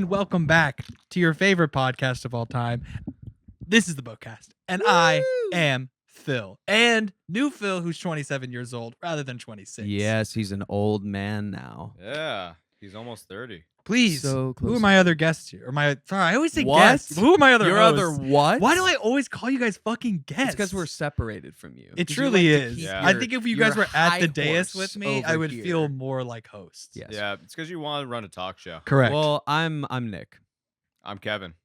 and welcome back to your favorite podcast of all time. This is the BOCast, and I am Phil, and new Phil, who's 27 years old rather than 26. Yes, he's an old man now. Yeah, he's almost 30. Please, So who are my other guests here? Sorry, I always say What? guests. Who are my other Your hosts? other what? Why do I always call you guys fucking guests? It's because we're separated from you. It 'Cause you truly like to is. keep Yeah. I think if you your guys were at the high dais horse with me, I over would here. feel more like hosts. Yes. Yeah, it's because you want to run a talk show. Correct. Well, I'm Nick. I'm Kevin.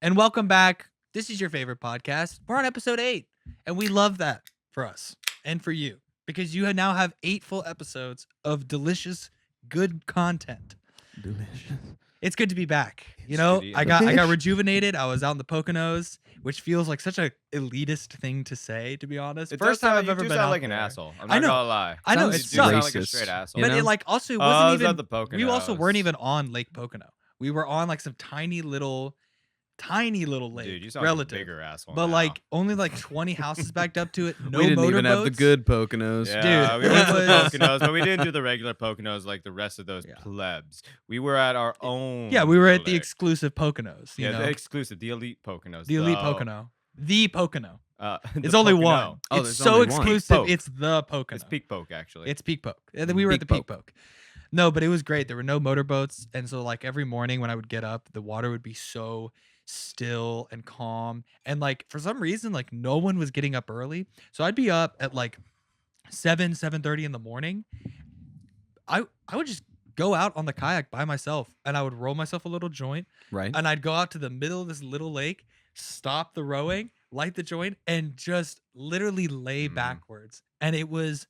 And welcome back. This is your favorite podcast. We're on episode 8, and we love that for us and for you because you now have 8 full episodes of delicious, good content. Delicious. It's good to be back. You It's know, good to I eat. got rejuvenated. I was out in the Poconos, which feels like such a elitist thing to say, to be honest. It First does time sound- I've you ever do been sound out like an there. asshole. I'm I not know. gonna lie. I know, Sounds it You do sound like a racist, straight asshole. you But know? it like also it Oh, I wasn't was even. at the Poconos. We also weren't even on Lake Pocono. We were on like some tiny little lake. Dude, you sound relative. like a bigger asshole. But now. like only like 20 houses backed up to it. No we didn't even have the motorboats. good Poconos. yeah, Dude, we went to it the was- Poconos, but we didn't do the regular Poconos like the rest of those Yeah. plebs. We were at our own. Yeah, we were at the lake. exclusive Poconos. You Yeah, know, the exclusive, the elite Poconos. the elite though. Pocono. The Pocono. The It's only Pocono. one. Oh, It's there's so only one. exclusive. Poke. It's the Pocono. It's Peak Poke, actually. It's Peak Poke. And then we were at the Peak Peak Poke. No, but it was great. There were no motorboats, and so like every morning when I would get up, the water would be so still and calm. And like for some reason, like no one was getting up early. So I'd be up at like 7:30 in the morning. I would just go out on the kayak by myself and I would roll myself a little joint Right? and I'd go out to the middle of this little lake, stop the rowing, light the joint, and just literally lay Mm. backwards. And it was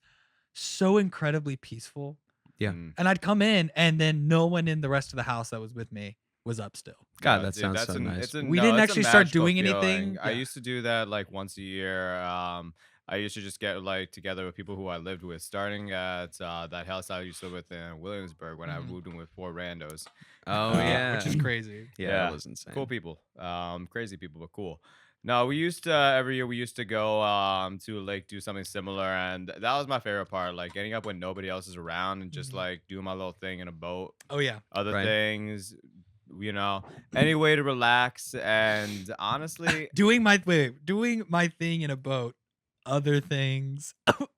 so incredibly peaceful. Yeah. Mm. And I'd come in, and then no one in the rest of the house that was with me was up still. God, No, that dude, sounds that's so nice. it's We didn't it's a actually start magical doing anything. feeling. I Yeah. used to do that like once a year. I used to just get like together with people who I lived with, starting at that house I used to live with in Williamsburg when I Mhm. moved in with 4 randos. Oh Uh, yeah, Which is crazy. Yeah, Yeah. that was insane. Cool people, crazy people, but cool. No, we used to every year we used to go to a lake, do something similar, and that was my favorite part. Like getting up when nobody else is around and just Mhm. like doing my little thing in a boat. Oh, yeah. Other Right. things, any way to relax. And honestly, Doing my thing in a boat. Other things.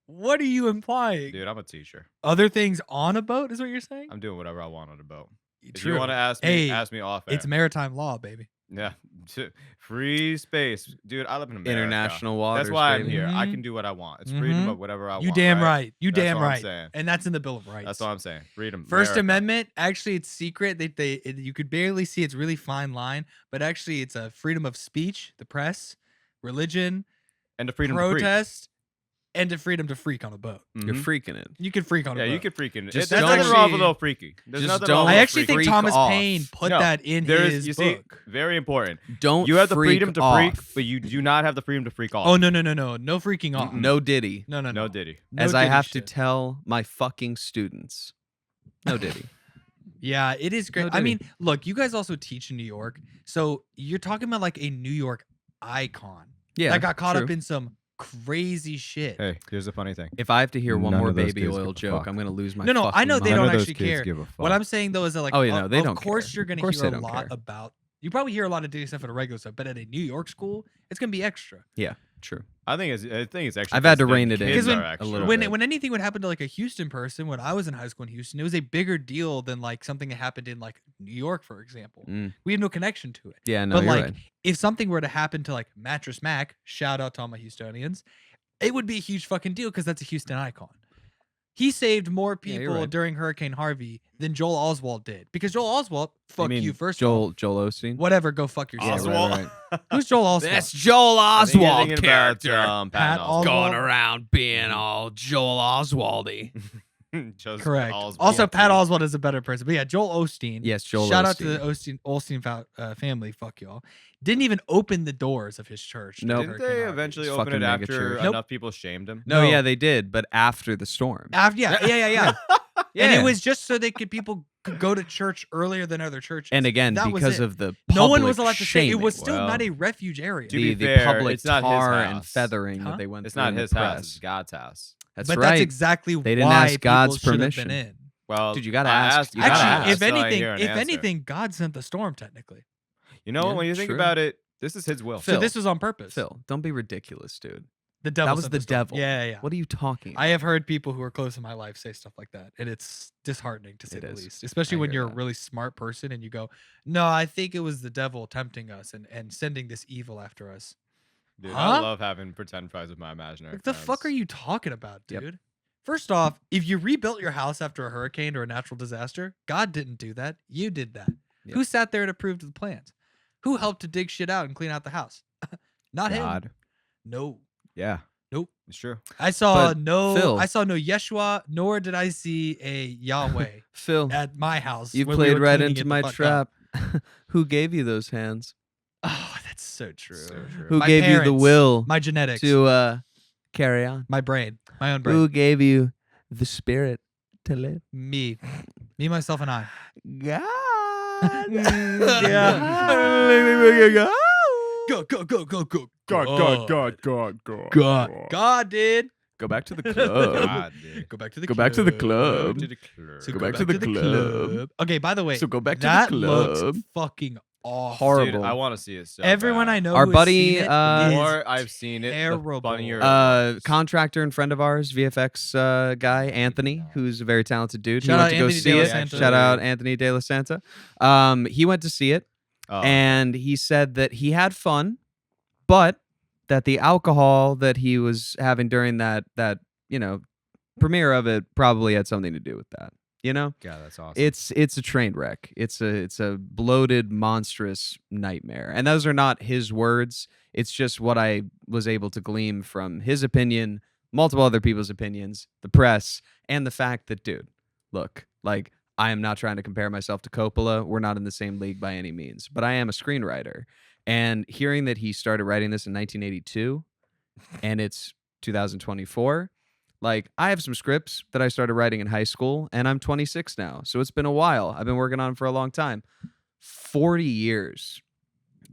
What are you implying? dude, I'm a teacher. Other things on a boat is what you're saying? I'm doing whatever I want on a boat. If True. you want to ask Hey, me off air. It's maritime law, baby. Yeah, free space, dude. I live in America. International waters. That's why I'm baby. here. I Mhm. can do what I want. It's freedom Mhm. of whatever I want. You damn right. right. You That's damn what I'm right. saying. And that's in the Bill of Rights. That's all I'm saying. Freedom. First America. Amendment, actually, it's secret. You could barely see. It's really fine line, but actually, it's a freedom of speech, the press, religion, And the freedom protest, and the freedom to freak on a boat. to freak. You're Mhm. freaking it. You can freak on a Yeah, boat. you could freak in it. Just There's don't nothing wrong with a actually- little freaky. There's just nothing don't wrong with I a little actually think freaky. Thomas off. Paine put No, that in There his is, you see, book. very important. Don't. You have the freak freedom to off. freak, but you do not have the freedom to freak off. Oh no freaking off. No Diddy. No. No Diddy. No As I Diddy have shit. to tell my fucking students. No Diddy. Yeah, it is great. No I Diddy. mean, look, you guys also teach in New York, so you're talking about like a New York icon Yeah. that got caught up true. in some crazy shit. Hey, here's the funny thing. If I have to hear one None more of those baby kids oil give a joke, fuck. I'm gonna lose my. No, I fucking know they mind. don't None of those actually kids care. give a fuck. What I'm saying though is that like, Oh, yeah, no, they of don't course care. you're gonna Of course hear they a don't lot care. about. You probably hear a lot of Diddy stuff at a regular stuff, but at a New York school, it's gonna be extra. Yeah, true. I think it's actually. I've had to because the rein it in kids Because are when- extra. a little When bit. when anything would happen to like a Houston person, when I was in high school in Houston, it was a bigger deal than like something that happened in like New York, for example. Mm. We had no connection to it. Yeah, no, but you're like, right. if something were to happen to like Mattress Mac, shout out to all my Houstonians, it would be a huge fucking deal because that's a Houston icon. He saved more Yeah, you're people right. during Hurricane Harvey than Joel Oswald did. Because Joel Oswald, fuck mean you, first of all. Joel Osteen. Whatever, go fuck yourself. Oswald. Who's Joel Oswald? That's Joel I think you're Oswald thinking about, character. Patton Pat Oswalt. Oswalt. Going around being all Joel Oswaldy. Just Correct. Oswald. Also, Pat Oswald is a better person. But yeah, Joel Osteen. Yes, Joel Shout out to the Osteen. Olstein family. Fuck y'all. Didn't even open the doors of his church. Nope. during Didn't Hurricane they Harvey. eventually It's open it fucking mega after church. Nope. enough people shamed him? No, No. yeah, they did, but after the storm. Yeah. And Yeah. it was just so people could go to church earlier than other churches. And again, That was because it. of the no one was public allowed to say it shaming. was still not Well, a refuge area. to be the fair, public it's not his tar and house. feathering Huh? that they went It's through not in the his house. press. It's God's house. That's but right. that's exactly They didn't why ask God's people should have permission. been in. Well, Dude, you gotta I ask. asked- You gotta Actually, ask. if so I anything, hear an if answer. anything, God sent the storm technically. You know, Yeah, when you think true. about it, this is his will. Phil, So this was on purpose. Phil, don't be ridiculous, dude. The devil. That was sent the storm. devil. Yeah, yeah. What are you talking about? I have heard people who are close in my life say stuff like that, and it's disheartening to say It the is. least. Especially I when hear you're that. a really smart person and you go, "No, I think it was the devil tempting us and sending this evil after us." Dude, Huh? I love having pretend friends with my imaginary What the friends. fuck are you talking about, Yep. dude? First off, if you rebuilt your house after a hurricane or a natural disaster, God didn't do that. You did that. Yep. Who sat there and approved of the plans? Who helped to dig shit out and clean out the house? Not him. God. No. Yeah, Nope. it's true. I saw But, no Phil- I saw no Yeshua, nor did I see a Yahweh Phil, at my house. you when we played were right cleaning into it the my fuck up. trap. Who gave you those hands? Oh, that's so true. So true. Who My gave you the parents, will My genetics. to carry on? My brain. My own brain. Who gave you the spirit to live? Me. Me, myself, and I. God. Yeah. Go, go, go, go, go. God. God did. Go back to the club. God, dude. Go back to the Go club. back to the club. To the club. So Go back to the club. Okay, by the way, So go back to the that club. looks fucking awful. Horrible. Dude, I want to see it so Everyone bad. I know Our who has buddy, seen it uh, The is more I've seen it, the terrible. funnier it was. Contractor and friend of ours, VFX guy, Anthony, who's a very talented dude. Shout he out went to go Anthony see De La it. Santa. Shout out Anthony De La Santa. He went to see it, Oh, and he said that he had fun, but that the alcohol that he was having during that premiere of it probably had something to do with that. You know? God, that's awesome. It's a train wreck. It's a bloated, monstrous nightmare. And those are not his words. It's just what I was able to glean from his opinion, multiple other people's opinions, the press, and the fact that, dude, look, like, I am not trying to compare myself to Coppola. We're not in the same league by any means, but I am a screenwriter. And hearing that he started writing this in 1982 and it's 2024, like, I have some scripts that I started writing in high school, and I'm 26 now. So it's been a while. I've been working on it for a long time. 40 years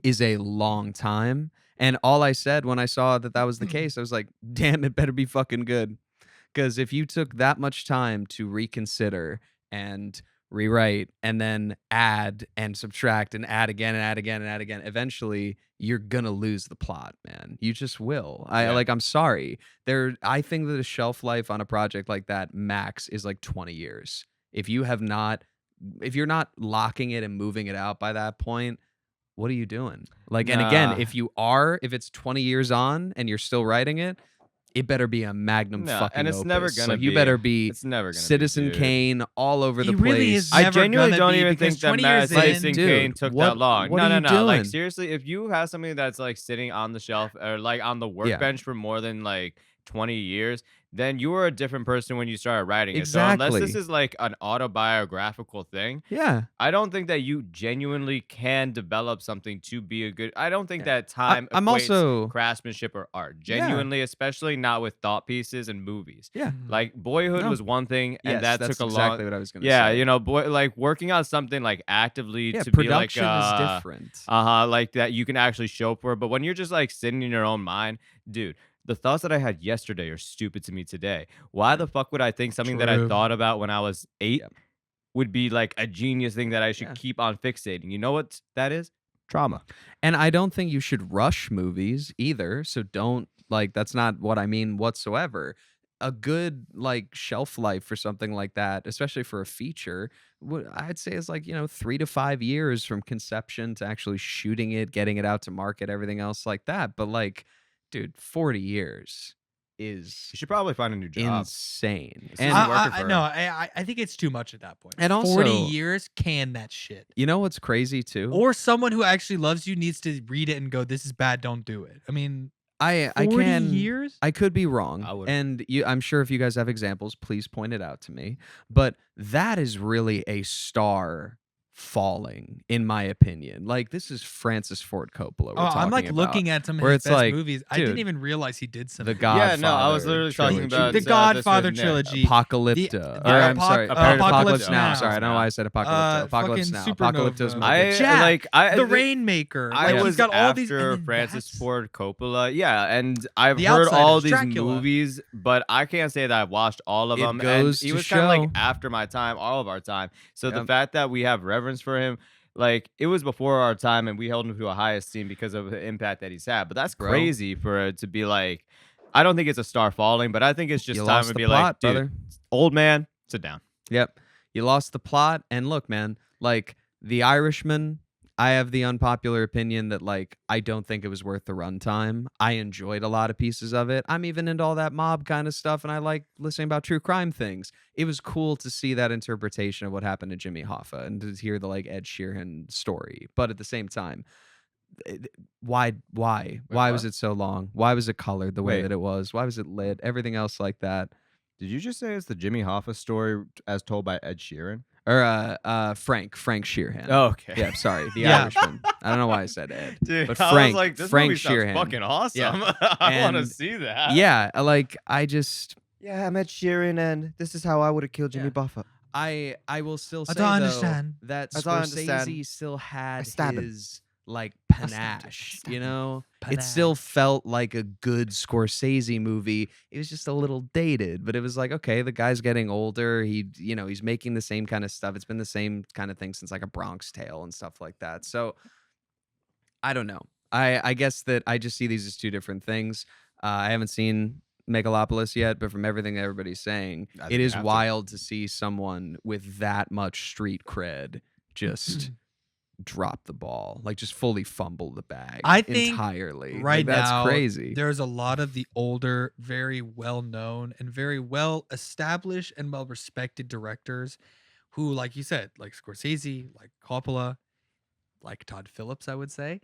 is a long time. And all I said when I saw that was the case, I was like, damn, it better be fucking good. Because if you took that much time to reconsider and rewrite and then add and subtract and add again and add again and add again, eventually you're gonna lose the plot, man. You just will. Yeah. I'm sorry. I think that a shelf life on a project like that max is like 20 years. If you're not locking it and moving it out by that point, what are you doing? Like, and again, Nah. if it's 20 years on and you're still writing it, it better be a magnum No, fucking and it's opus. never gonna Like, you be. better be It's never gonna Citizen be, dude. Kane all over the He place. really is I never genuinely gonna don't be, even because think that 20 Matt years Citizen in- Kane Dude, took what- that long. what No, are no, you no. Like, doing? seriously, if you have something that's like sitting on the shelf or like on the workbench for more than like 20 years, then you were a different person when you started writing it. So unless this Exactly. is like an autobiographical thing, Yeah. I don't think that you genuinely can develop something to be a good. I don't think that I- time I'm equates also- craftsmanship or art. Yeah. Genuinely, especially not with thought pieces and movies. Yeah. Like Boyhood No. was one thing, and Yes, that that's took a exactly long. what I was gonna Yeah, say. you know, like working on something like actively Yeah, to be like production is different. like that you can actually show for. But when you're just like sitting in your own mind, dude, the thoughts that I had yesterday are stupid to me today. Why the fuck would I think something that I True. thought about when I was 8 would be like a genius thing that I should Yeah. keep on fixating? You know what that is? Trauma. And I don't think you should rush movies either. So don't, like, that's not what I mean whatsoever. A good, like, shelf life for something like that, especially for a feature, what I'd say is like, 3 to 5 years from conception to actually shooting it, getting it out to market, everything else like that. But, like, dude, 40 years is You should probably find a new job. insane. This And isn't working I for no, her. I think it's too much at that point. And 40 also- years, can that shit. you know what's crazy too? Or someone who actually loves you needs to read it and go, "This is bad. Don't do it." I mean, I 40 can years. I could be wrong, I would. and I'm sure if you guys have examples, please point it out to me. But that is really a star falling, in my opinion. Like, this is Francis Ford Coppola we're Oh, I'm like talking about, looking at some of where his it's best like, movies. I didn't dude, even realize he did some The of these. Godfather. Yeah, no, I was literally talking trilogy. about The this Godfather with Nick. trilogy. Apocalypto. The Or, I'm sorry, Apocalypse Apocalypse Now. Now. Sorry, I don't know why I said Apocalypto. Apocalypse fucking Now. Apocalypto's Supernova. my bitch. Jack, I The Rainmaker. I Like, he's was got all these. after And then Francis that's- Ford Coppola, yeah, and I've The heard all Outsiders, these Dracula. movies, but I can't say that I've watched all of It them. goes And he to was kind of like show. after my time, all of our time. So the Yep. fact that we have reverence for him, like it was before our time, and we held him to a high esteem because of the impact that he's had. But that's Bro. crazy for it to be like. I don't think it's a star falling, but I think it's just You time lost to the be plot, like, dude, brother. old man, sit down. Yep. You lost the plot. And look, man, like The Irishman, I have the unpopular opinion that like I don't think it was worth the runtime. I enjoyed a lot of pieces of it. I'm even into all that mob kind of stuff, and I like listening about true crime things. It was cool to see that interpretation of what happened to Jimmy Hoffa and to hear the like Ed Sheeran story. But at the same time, why was what? it so long? Why was it colored the way Wait. that it was? Why was it lit? Everything else like that. Did you just say it's the Jimmy Hoffa story as told by Ed Sheeran? Or Frank Sheerhan. Oh, okay. Yeah, sorry, The Yeah. Irishman. I don't know why I said Ed. Dude, But I Frank- was like, this Frank movie sounds Sheeran. fucking awesome. Yeah. I want to And- see that. Yeah, like I just Yeah, I'm Ed Sheeran, and this is how I would have killed Jimmy Buffett. I will still say I don't though, understand. that I don't understand. Scorsese still had stab him. his like stabbed him. panache, I you know? It Panache. still felt like a good Scorsese movie. It was just a little dated, but it was like, okay, the guy's getting older. He's making the same kind of stuff. It's been the same kind of thing since like A Bronx Tale and stuff like that. So I don't know. I guess that I just see these as two different things. I haven't seen Megalopolis yet, but from everything everybody's saying, I it think you is have to. wild to see someone with that much street cred just drop the ball, like just fully fumble the bag. I think entirely. right Like, that's now, crazy. There's a lot of the older, very well known and very well established and well respected directors who, like you said, like Scorsese, like Coppola, like Todd Phillips, I would say.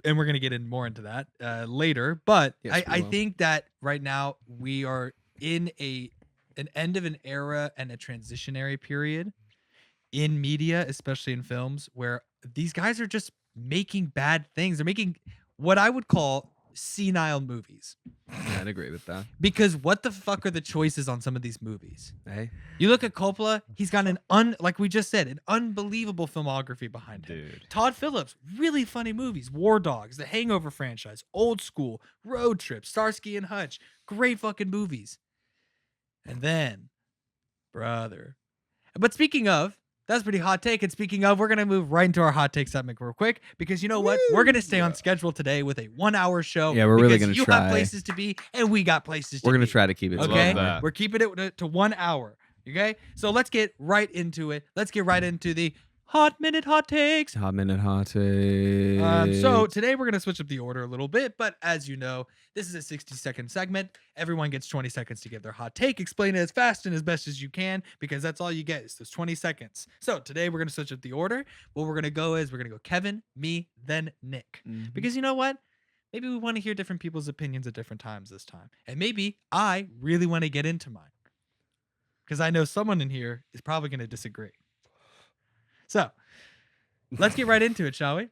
And we're gonna get in more into that later. But Yes, we I will. think that right now we are in an end of an era and a transitionary period in media, especially in films, where these guys are just making bad things. They're making what I would call senile movies. Yeah, I'd agree with that. Because what the fuck are the choices on some of these movies? Hey, You look at Coppola, he's got like we just said, an unbelievable filmography behind him. Dude. Todd Phillips, really funny movies. War Dogs, the Hangover franchise, Old School, Road Trip, Starsky and Hutch. Great fucking movies. And then, brother. But speaking of, that's a pretty hot take. And speaking of, we're going to move right into our hot take segment real quick because you know what? We're going to stay on schedule today with a 1 hour show. Yeah, we're really because gonna you try. have places to be and we got places to we're gonna be. try to keep it. Love Okay, that. we're keeping it to 1 hour. Okay, so let's get right into it. Let's get right into the hot takes. Hot minute, hot take. So today we're gonna switch up the order a little bit, but as you know, this is a 60-second segment. Everyone gets 20 seconds to give their hot take. Explain it as fast and as best as you can because that's all you get is those 20 seconds. So today we're gonna switch up the order. What we're gonna go is we're gonna go Kevin, me, then Nick. Mhm. Because you know what? Maybe we want to hear different people's opinions at different times this time. And maybe I really want to get into mine. Because I know someone in here is probably going to disagree. So let's get right into it, shall we?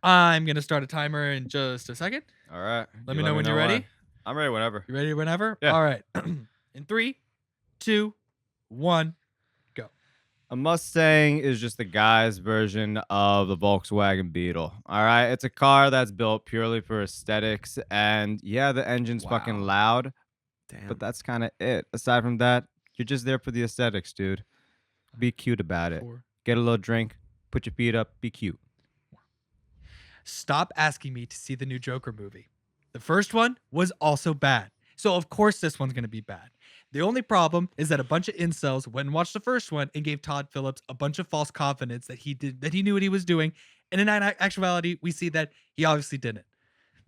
I'm going to start a timer in just a second. All right. Let me know when you're ready. I'm ready whenever. You ready whenever? Yeah. All right. In 3, 2, 1, go. A Mustang is just the guy's version of the Volkswagen Beetle. All right. It's a car that's built purely for aesthetics. And yeah, the engine's fucking Wow. loud, Damn. but that's kind of it. Aside from that, you're just there for the aesthetics, dude. Be cute about it. 4. Get a little drink, put your feet up, be cute. Stop asking me to see the new Joker movie. The first one was also bad. So of course this one's going to be bad. The only problem is that a bunch of incels went and watched the first one and gave Todd Phillips a bunch of false confidence that he knew what he was doing. And in actuality, we see that he obviously didn't.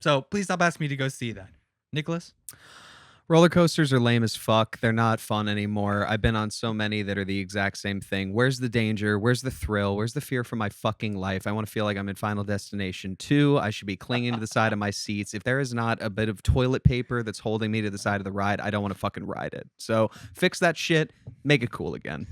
So please stop asking me to go see that. Nicholas? Roller coasters are lame as fuck. They're not fun anymore. I've been on so many that are the exact same thing. Where's the danger? Where's the thrill? Where's the fear for my fucking life? I want to feel like I'm in Final Destination 2. I should be clinging to the side of my seats. If there is not a bit of toilet paper that's holding me to the side of the ride, I don't want to fucking ride it. So fix that shit. Make it cool again.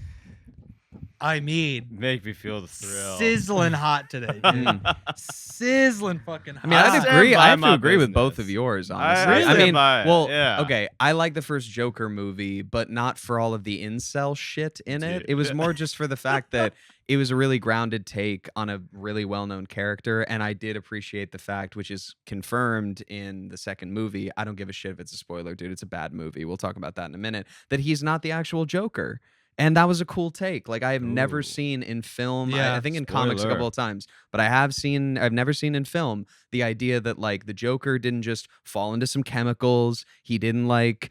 I mean, Make me feel the thrill. sizzling hot today, dude. Mm. Sizzling fucking hot. I mean, I'd stand agree. by I have to my agree with both of business. yours, I honestly. I stand mean, by it, well, yeah. okay, I like the first Joker movie, but not for all of the incel shit in it. Dude. It was more just for the fact that it was a really grounded take on a really well-known character, and I did appreciate the fact, which is confirmed in the second movie. I don't give a shit if it's a spoiler, dude. It's a bad movie. We'll talk about that in a minute. That he's not the actual Joker. And that was a cool take. Like I have never Ooh. seen in film. I Yeah, think in comics a spoiler. couple of times, but I've never seen in film the idea that like the Joker didn't just fall into some chemicals. He didn't like,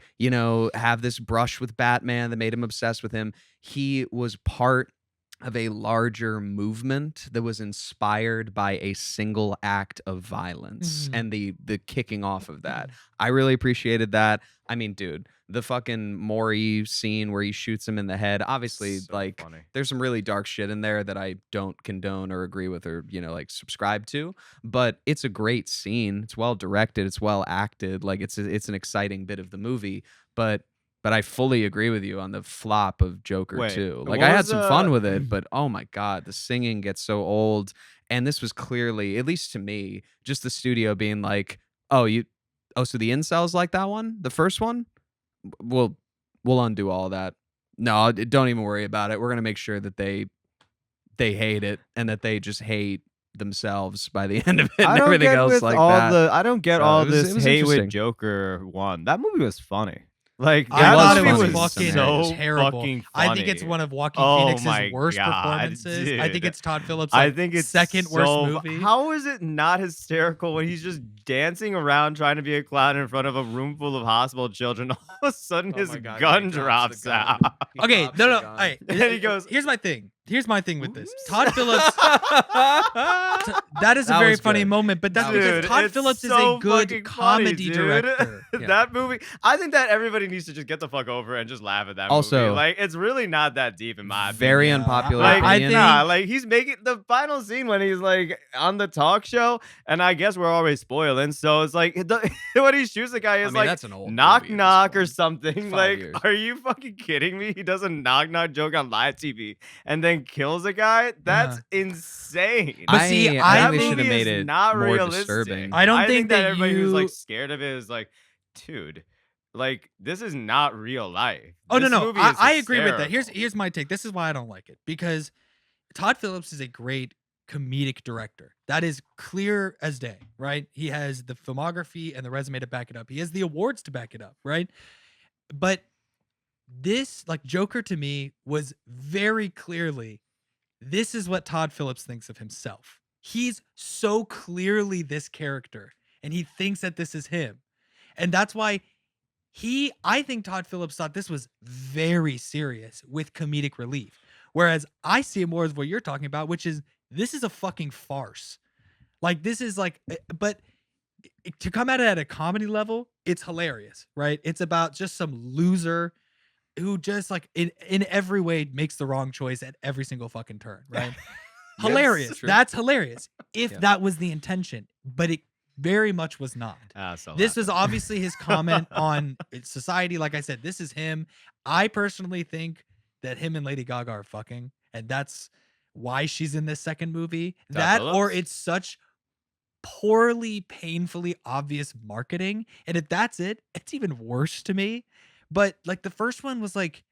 have this brush with Batman that made him obsessed with him. He was part of a larger movement that was inspired by a single act of violence Mhm. and the kicking off of that. I really appreciated that. I mean, dude, the fucking Maury scene where he shoots him in the head, obviously, So like, funny. there's some really dark shit in there that I don't condone or agree with or, like subscribe to, but it's a great scene. It's well directed, it's well acted, like it's an exciting bit of the movie, but I fully agree with you on the flop of Joker Wait, 2. Like what I had was, some fun with it, but oh my god, the singing gets so old. And this was clearly, at least to me, just the studio being like, so the incels like that one, the first one? We'll undo all that. No, don't even worry about it. We're gonna make sure that they hate it and that they just hate themselves by the end of it and I don't everything get else with like all that. I don't get So all it this was hate interesting. with Joker 1. That movie was funny. Like I that thought it movie was was fucking so terrible. fucking I funny. think it's one of Joaquin Oh Phoenix's my worst God, performances. I think dude. it's Todd Phillips' I like, think it's second worst so. movie. How is it not hysterical when he's just dancing around trying to be a clown in front of a room full of hospital children? All of a sudden, Oh his my God, gun he drops the gun. out. He Okay, drops no, the no. gun. Hey, And then he goes, here's my thing. Here's my thing with this. "Oops." Todd Phillips. That is a That very was funny good. moment, but that's That was because Dude, Todd it's Phillips is so a good fucking comedy funny, dude. director. Yeah. That movie, I think that everybody needs to just get the fuck over and just laugh at that Also, movie. Like, it's really not that deep in my very opinion. unpopular Like, I opinion. think- like he's making the final scene when he's like on the talk show, and I guess we're already spoiling. So it's like when he shoots the guy, I is mean, like that's an old knock movie at this knock or point. something. 5 Like, years. are you fucking kidding me? He does a knock knock joke on live TV and then kills a guy. That's insane. But see, I I think they think should have made it not more realistic. disturbing. I don't think that that everybody who's like you- scared of it is like, dude, like this is not real life. Oh no, This no, movie is I agree with that. hysterical. Here's my take. This is why I don't like it, because Todd Phillips is a great comedic director. That is clear as day, right? He has the filmography and the resume to back it up. He has the awards to back it up, right? But this, like Joker to me, was very clearly, this is what Todd Phillips thinks of himself. He's so clearly this character, and he thinks that this is him. And that's why I think Todd Phillips thought this was very serious with comedic relief. Whereas I see it more as what you're talking about, which is this is a fucking farce. Like this is like, but to come at it at a comedy level, it's hilarious, right? It's about just some loser who just like in every way makes the wrong choice at every single fucking turn, right? Yes, Hilarious. true. That's hilarious. If Yeah. that was the intention, but it very much was not. So This was laughing. obviously his comment on society. Like I said, this is him. I personally think that him and Lady Gaga are fucking, and that's why she's in this second movie. Todd That or Phillips? it's such poorly, painfully obvious marketing. And if that's it, it's even worse to me. But like the first one was like,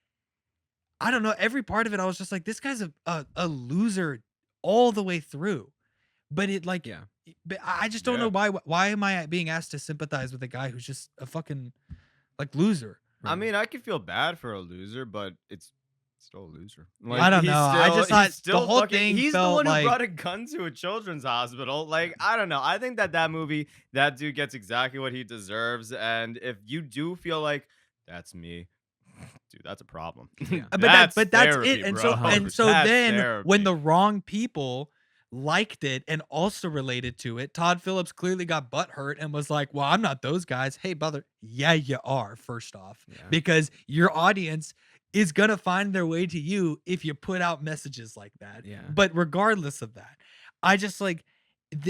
I don't know, every part of it, I was just like, this guy's a loser all the way through. But it like, Yeah. but I just don't Yeah. know why am I being asked to sympathize with a guy who's just a fucking like loser. I mean, I could feel bad for a loser, but it's still a loser. I don't he's know. I just he's thought the still whole fucking- thing He's the felt one who like- brought a gun to a children's hospital. Like, I don't know. I think that movie, that dude gets exactly what he deserves. And if you do feel like that's me, dude, that's a problem. Yeah. But that's therapy, it. And bro. so That's then when therapy. the wrong people liked it and also related to it, Todd Phillips clearly got butthurt and was like, well, I'm not those guys. Hey, brother, yeah, you are, first off, Yeah. because your audience is gonna find their way to you if you put out messages like that. Yeah. But regardless of that, I just like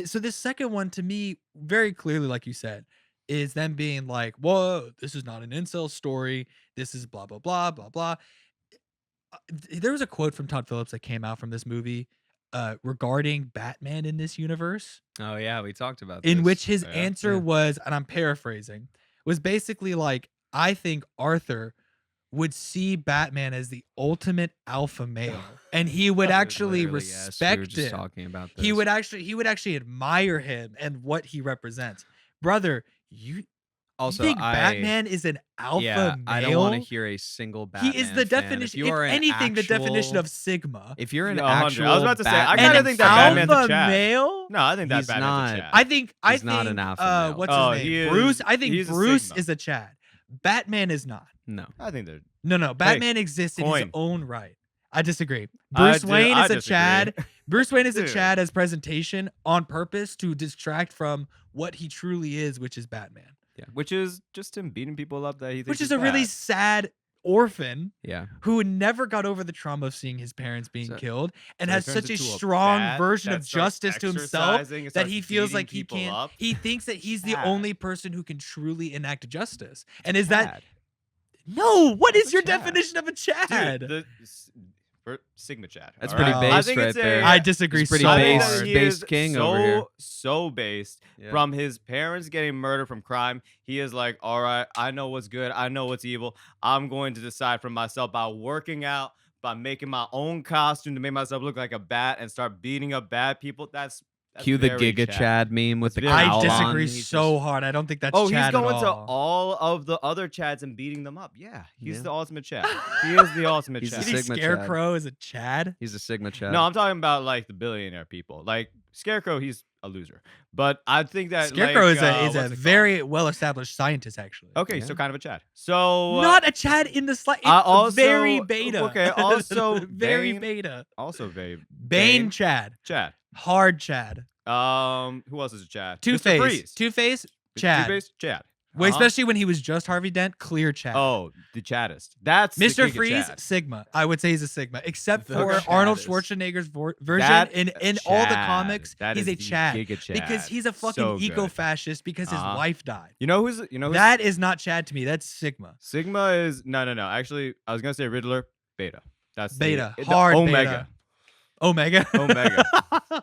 so this second one to me, very clearly, like you said, is them being like, whoa, this is not an incel story. This is blah, blah, blah, blah, blah. there was a quote from Todd Phillips that came out from this movie regarding Batman in this universe, Oh yeah, we talked about in this. which his Yeah. answer was, and I'm paraphrasing, was basically like, I think Arthur would see Batman as the ultimate alpha male, and he would actually Literally, yes, we were respect just him. talking about this. He would actually admire him and what he represents. Brother, you also think Batman is an alpha yeah, male? I don't want to hear a single Batman He is the fan. definition. If, If you are an anything, the definition actual- of Sigma. If you're an 100. actual I was about to say, I Batman kinda think that fan, Batman's a alpha Chad. male. No, I think that He's Batman's not. a Chad. I think He's not an alpha male. What's Oh, his he name? is- Bruce. I think he's a Bruce Sigma. is a Chad. Batman is not. No. I think they're. No. Batman exists in his coin. own right. I disagree. I Bruce do- Wayne I is a disagree. Chad. Bruce Wayne is a Dude. Chad as presentation on purpose to distract from what he truly is, which is Batman. Which is just him beating people up that he thinks Which is a really bad. sad orphan Yeah. who never got over the trauma of seeing his parents being So- killed and So he has turns such a into strong bat version that of starts justice to himself exercising and that starts he feels beating like he people can't. up. He thinks that he's the Sad. only person who can truly enact justice. And is that Chad. no? What What's is a your Chad? definition of a Chad? Dude, Sigma Chad. That's all pretty right? I based think right it's a- there. I disagree He's pretty so I think based. that hard. he Based is king so, over here. so based Yeah. from his parents getting murdered from crime. He is like, all right, I know what's good. I know what's evil. I'm going to decide for myself by working out, by making my own costume to make myself look like a bat and start beating up bad people. That's Cue the very Giga Chad meme with the That's I very cowl on. disagree He's so just- hard. I don't think that's Oh, Chad he's going at to all. all of the other Chads and beating them up. Yeah, he's Yeah. the ultimate Chad. He is the ultimate He's Chad. the You think Sigma Chad. Scarecrow is a Chad? He's a Sigma Chad. No, I'm talking about like the billionaire people. Like Scarecrow, he's a loser. But I think that Scarecrow like, is a what's it called? very well established scientist, actually. Okay, Yeah. so kind of a Chad. So Not a Chad in the slight. also- Very beta. okay, also very Bane. beta. also very Bane Chad. Chad. Hard Chad. Who else is a Chad? Two Mr. Face. Freeze. Two Face. Chad. Two-Face, Chad. Well, Uh-huh. especially when he was just Harvey Dent, clear Chad. Oh, the Chaddist. That's the Mr. Giga Freeze, Chad. Sigma. I would say he's a Sigma, except The for Arnold Chaddist. Schwarzenegger's version That in all the Chad. comics. That He's is a the Chad Giga Chad. because he's a fucking So good. eco-fascist because his Uh-huh. wife died. You know who's That is not Chad to me. That's Sigma. Sigma is no. Actually, I was gonna say Riddler, Beta. That's Beta. the Hard Omega. beta. Omega. Omega.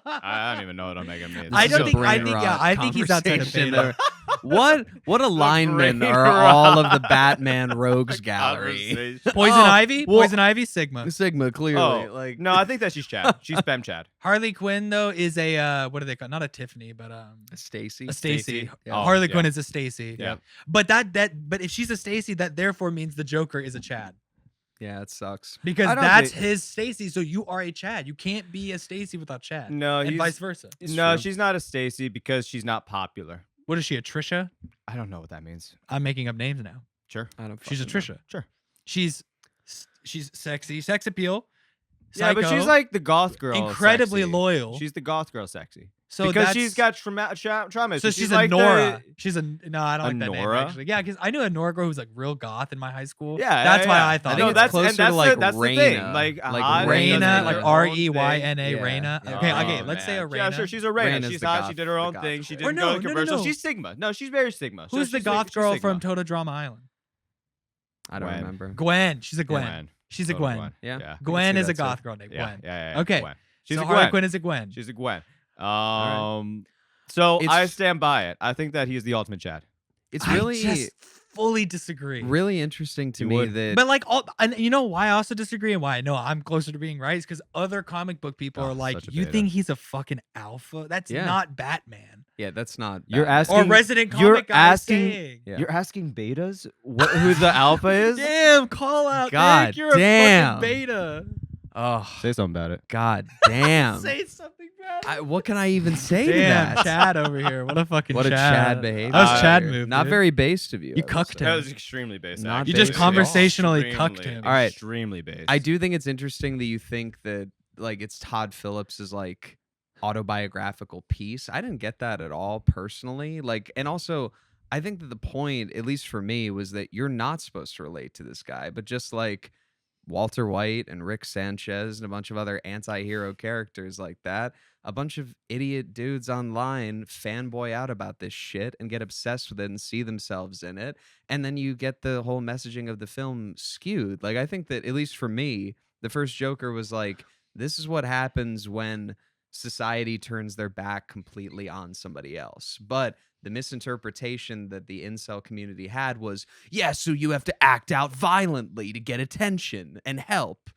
I don't even know what Omega means. I This don't is a think. I brain think. rot Yeah. I think he's outside of conversation beta. there. What alignment brain are all of the Batman rogues gallery? Conversation. Poison Oh, Ivy. well- Poison Ivy. Sigma. Sigma, clearly. Oh, like no, I think that she's Chad. She's Spam Chad. Harley Quinn though is a what do they call? Not a Tiffany, but Stacy. a Stacy. Stacey. Yeah. Harley Oh, Quinn yeah. is a Stacy. Yeah. But but if she's a Stacy, that therefore means the Joker is a Chad. Yeah, it sucks. Because I don't that's think- his Stacy, so you are a Chad. You can't be a Stacy without Chad. No, and he's, vice versa. It's no, true. she's not a Stacy because she's not popular. What is she, a Trisha? I don't know what that means. I'm making up names now. Sure. I don't She's a fucking know. Trisha. Sure. She's sexy, sex appeal. Yeah, but she's psycho, like the goth girl. incredibly sexy. loyal. She's the goth girl sexy. so because that's, she's got trauma. So she's a like Nora. The, She's a no, I don't A like that Nora? name actually. Yeah, because I knew a Nora girl who was like real goth in my high school. yeah, that's why yeah. I thought. I No, think it it's was that's closer and to, that's like, the, that's the thing. Raina. Like Like hot Raina, does Raina, her like own Reyna, thing. Raina. Yeah. Okay, Oh, okay, let's say a man. Raina. Yeah, sure, she's a Raina. Raina's She's the hot. goth- She did her the own goth thing. She girl. didn't Or go no, to no, no, commercial. no. She's Sigma. No, she's very Sigma. So Who's the she's goth she's girl Sigma. from Total Drama Island? I don't Gwen. remember. Gwen. She's a Gwen. She's a Total Gwen. Yeah. Yeah. Gwen see is a that too. goth girl named Yeah. Gwen. Yeah. Okay. Gwen. She's so a Harley Gwen. Quinn is a Gwen. She's a Gwen. right. So It's- I stand by it. I think that he is the ultimate Chad. It's I really, just fully disagree. really interesting to You me would. that But like all, and you know why I also disagree and why I know I'm closer to being right is because other comic book people Oh, are like, such a you beta. think he's a fucking alpha? That's Yeah. not Batman. yeah, that's not. You're Batman. asking- Or Resident you're Comic guy asking- saying. Yeah. You're asking betas who the alpha is? Damn, call out. God Nick, you're damn. a fucking beta. Oh, Say something about it. god damn. Say something bad. What can I even say Damn, to that? Chad over here. What a fucking What a Chad. Chad behavior. That was Chad Uh, move. Not dude. very based of you. You I will cucked say. him. That was extremely basic. Not You based just at all. conversationally cucked Extremely- him. All right. Extremely basic. I do think it's interesting that you think that like it's Todd Phillips's like autobiographical piece. I didn't get that at all personally. Like, and also I think that the point, at least for me, was that you're not supposed to relate to this guy, but just like Walter White and Rick Sanchez and a bunch of other anti-hero characters like that, a bunch of idiot dudes online fanboy out about this shit and get obsessed with it and see themselves in it. And then you get the whole messaging of the film skewed. Like, I think that, at least for me, The first Joker was like, this is what happens when society turns their back completely on somebody else. But the misinterpretation that the incel community had was, yeah, so you have to act out violently to get attention and help.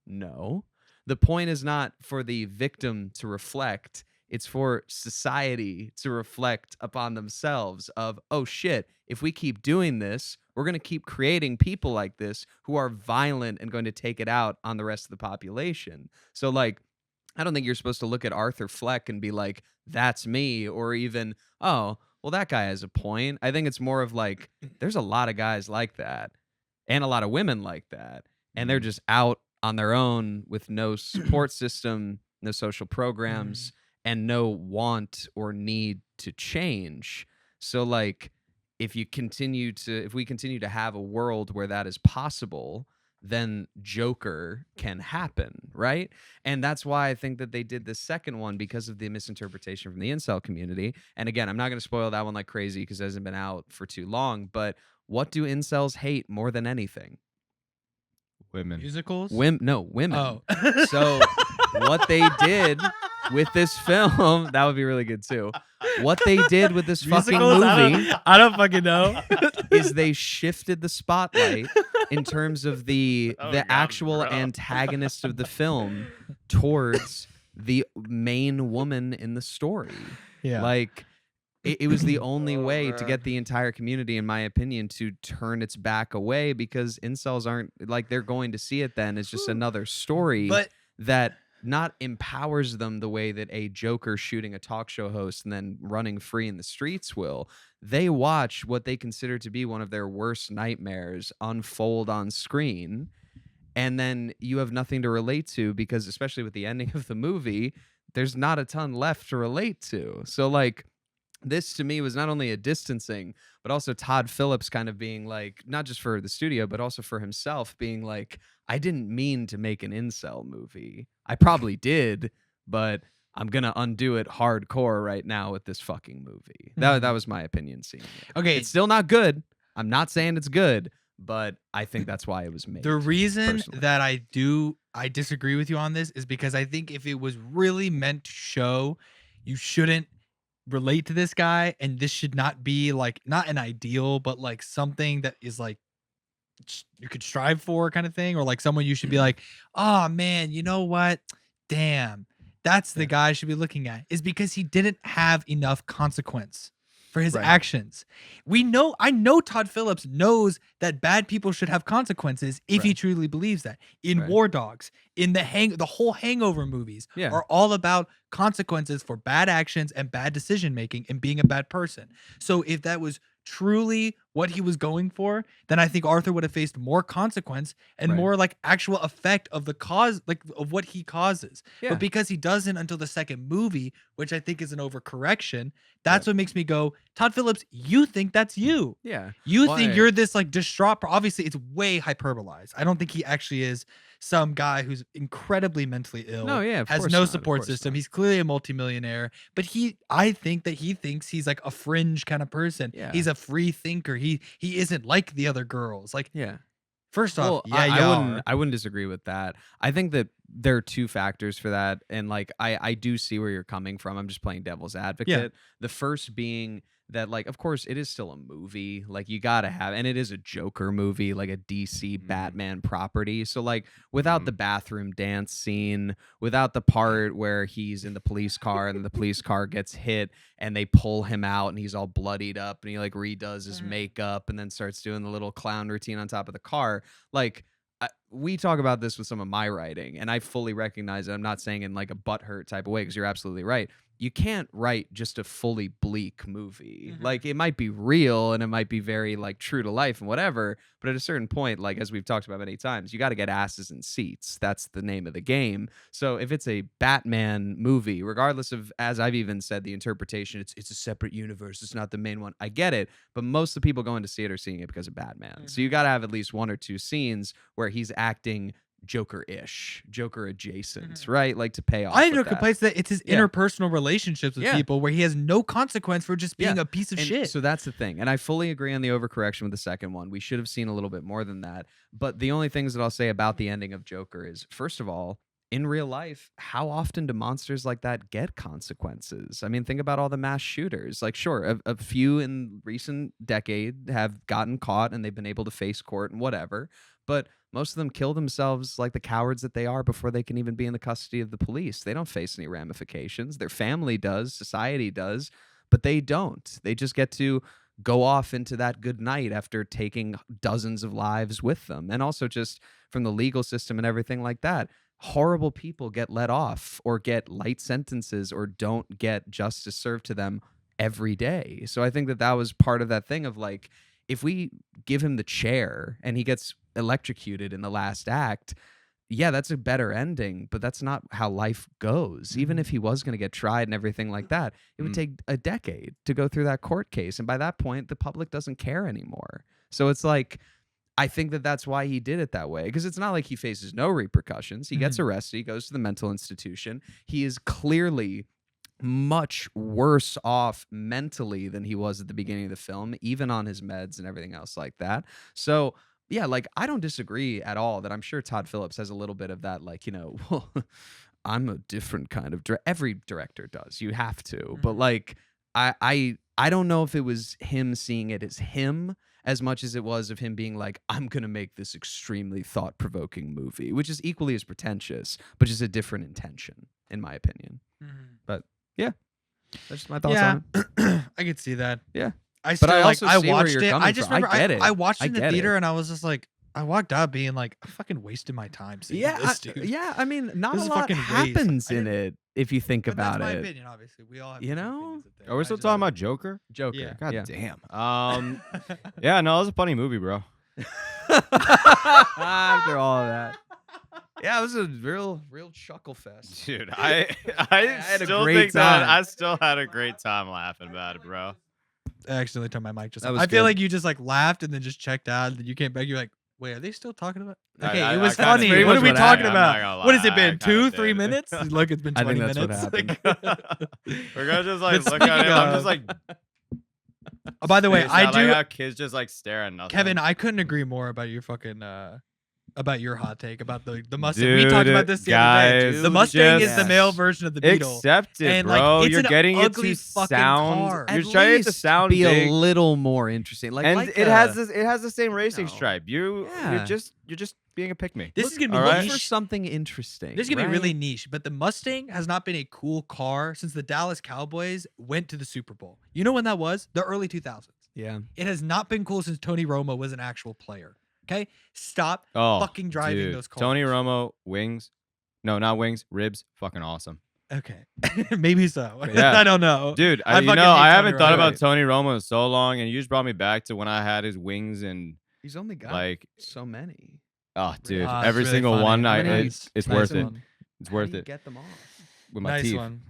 No. The point is not for the victim to reflect. It's for society to reflect upon themselves of, oh shit, if we keep doing this, we're going to keep creating people like this who are violent and going to take it out on the rest of the population. So like, I don't think you're supposed to look at Arthur Fleck and be like, that's me, or even, oh, well, that guy has a point. I think it's more of like, there's a lot of guys like that and a lot of women like that. And they're just out on their own with no support system, no social programs, and no want or need to change. So like, if we continue to have a world where that is possible, then Joker can happen, right? And that's why I think that they did the second one, because of the misinterpretation from the incel community. And again, I'm not going to spoil that one like crazy because it hasn't been out for too long, but what do incels hate more than anything? Women. Musicals? Women. Oh. So what they did with this film, that would be really good too. What they did with this fucking Musicals? movie I don't fucking know. is they shifted the spotlight in terms of the actual antagonist of the film towards the main woman in the story. Yeah. Like it was the only way to get the entire community, in my opinion, to turn its back away, because incels aren't like, they're going to see it then as just another story that not empowers them the way that a Joker shooting a talk show host and then running free in the streets will. They watch what they consider to be one of their worst nightmares unfold on screen, and then you have nothing to relate to, because especially with the ending of the movie, there's not a ton left to relate to. So like, this to me was not only a distancing, but also Todd Phillips kind of being like, not just for the studio, but also for himself, being like, I didn't mean to make an incel movie. I probably did, but I'm going to undo it hardcore right now with this fucking movie. That was my opinion seeing it. Okay. It's still not good. I'm not saying it's good, but I think that's why it was made. The reason personally. that I disagree with you on this is because I think if it was really meant to show, you shouldn't relate to this guy, and this should not be like, not an ideal, but like something that is like you could strive for, kind of thing, or like someone you should be like, oh man, you know what, damn, that's the guy I should be looking at, is because he didn't have enough consequence for his actions. I know Todd Phillips knows that bad people should have consequences if he truly believes that. In War Dogs, in the whole Hangover movies are all about consequences for bad actions and bad decision making and being a bad person. So if that was truly what he was going for, then I think Arthur would have faced more consequence and more like actual effect of the cause, like of what he causes. But because he doesn't until the second movie, which I think is an overcorrection, that's what makes me go, Todd Phillips, you think that's you. You think you're this like distraught. Obviously, it's way hyperbolized. I don't think he actually is some guy who's incredibly mentally ill. No, yeah, of has course no not, of support course system. not. He's clearly a multimillionaire, but I think that he thinks he's like a fringe kind of person. Yeah. He's a free thinker. He isn't like the other girls. Like, first off, well, I wouldn't disagree with that. I think that there are two factors for that, and like I do see where you're coming from. I'm just playing devil's advocate. The first being that, like, of course it is still a movie, like you gotta have, and it is a Joker movie, like a DC Batman property, so like without the bathroom dance scene, without the part where he's in the police car and the police car gets hit and they pull him out and he's all bloodied up and he like redoes his makeup and then starts doing the little clown routine on top of the car, like we talk about this with some of my writing, and I fully recognize it. I'm not saying in like a butthurt type of way, because you're absolutely right. You can't write just a fully bleak movie. Like, it might be real and it might be very like true to life and whatever, but at a certain point, like as we've talked about many times, you got to get asses in seats. That's the name of the game. So if it's a Batman movie, regardless of, as I've even said, the interpretation, it's a separate universe, it's not the main one. I get it, but most of the people going to see it are seeing it because of Batman. So you got to have at least one or two scenes where he's acting Joker-ish, Joker adjacent, Mhm. right? Like to pay off. I have no with that. complaints that it's his Yeah. interpersonal relationships with Yeah. people where he has no consequence for just being Yeah. a piece of And shit. so that's the thing. And I fully agree on the overcorrection with the second one. We should have seen a little bit more than that. But the only things that I'll say about the ending of Joker is, first of all, in real life, how often do monsters like that get consequences? I mean, think about all the mass shooters. Like, sure, a few in recent decade have gotten caught and they've been able to face court and whatever. But most of them kill themselves like the cowards that they are before they can even be in the custody of the police. They don't face any ramifications. Their family does, society does, but they don't. They just get to go off into that good night after taking dozens of lives with them. And also just from the legal system and everything like that, horrible people get let off or get light sentences or don't get justice served to them every day. So I think that that was part of that thing of like, if we give him the chair and he gets electrocuted in the last act, yeah, that's a better ending, but that's not how life goes. Even if he was going to get tried and everything like that, it would take a decade to go through that court case. And by that point, the public doesn't care anymore. So it's like, I think that that's why he did it that way, because it's not like he faces no repercussions. He gets arrested. He goes to the mental institution. He is clearly much worse off mentally than he was at the beginning of the film, even on his meds and everything else like that. So yeah, like I don't disagree at all that I'm sure Todd Phillips has a little bit of that, like, well, I'm a different kind of every director does. You have to. But like I don't know if it was him seeing it as him as much as it was of him being like, I'm going to make this extremely thought-provoking movie, which is equally as pretentious, but just a different intention, in my opinion. But yeah, that's just my thoughts on it. I could see that. Yeah. I still I also I see where watched you're it. coming I just from. I remember get it. I watched it I in the get theater it. and I was just like, I walked out being like, I fucking wasted my time seeing Yeah, this, dude. yeah. I mean, not This a is lot fucking waste. happens I in didn't- it if you think But about that's my it. opinion, obviously. We all have You different know? opinions of things. Are we I still just- talking about Joker? Joker. Yeah. God yeah. damn. Yeah, no, it was a funny movie, bro. After all of that. Yeah, it was a real chuckle fest. Dude, I had a still great think that time. I still had a great time laughing about it, bro. I accidentally turned my mic just That off. was I feel good. like you just like laughed and then just checked out and then you came back. You're like, wait, are they still talking about? Okay, I it was kinda- funny. pretty What are much we what talking happened, I'm not about? gonna What has lie, it been? I kinda 2-3 did. minutes? Look, it's been I 20 think that's what minutes. We're gonna just like But look at speaking it. I'm of- just like, By the way, it's I not do. like how kids just like stare at nothing. Kevin, I couldn't agree more about your fucking about your hot take about the Mustang. We talked Dude, about this the other day. guys, The Mustang is the just male version of the Beetle. Accept it, And, like, bro. it's You're an getting it ugly to fucking sound. car. You're At trying it to least sound be big, a little more interesting. Like, and like it has this. It has the same racing No. stripe. You're Yeah. just being a pick me. This is gonna be all look right? for niche. something interesting. This is gonna be right? really niche, but the Mustang has not been a cool car since the Dallas Cowboys went to the Super Bowl. You know when that was? The early 2000s. Yeah. It has not been cool since Tony Romo was an actual player. Okay, stop Oh, fucking driving dude. those cars. Tony Romo wings. No, not wings. Ribs. Fucking awesome. Okay, maybe so. Yeah. I don't know, Dude, I you fucking know, hate I Tony haven't thought Romo. about Tony Romo in so long, and you just brought me back to when I had his wings and He's only got like, so many. oh, dude, Ah, it's every really single funny. one. How many It's nice worth it. one. It's How worth do you it get them off? with my Nice teeth. one.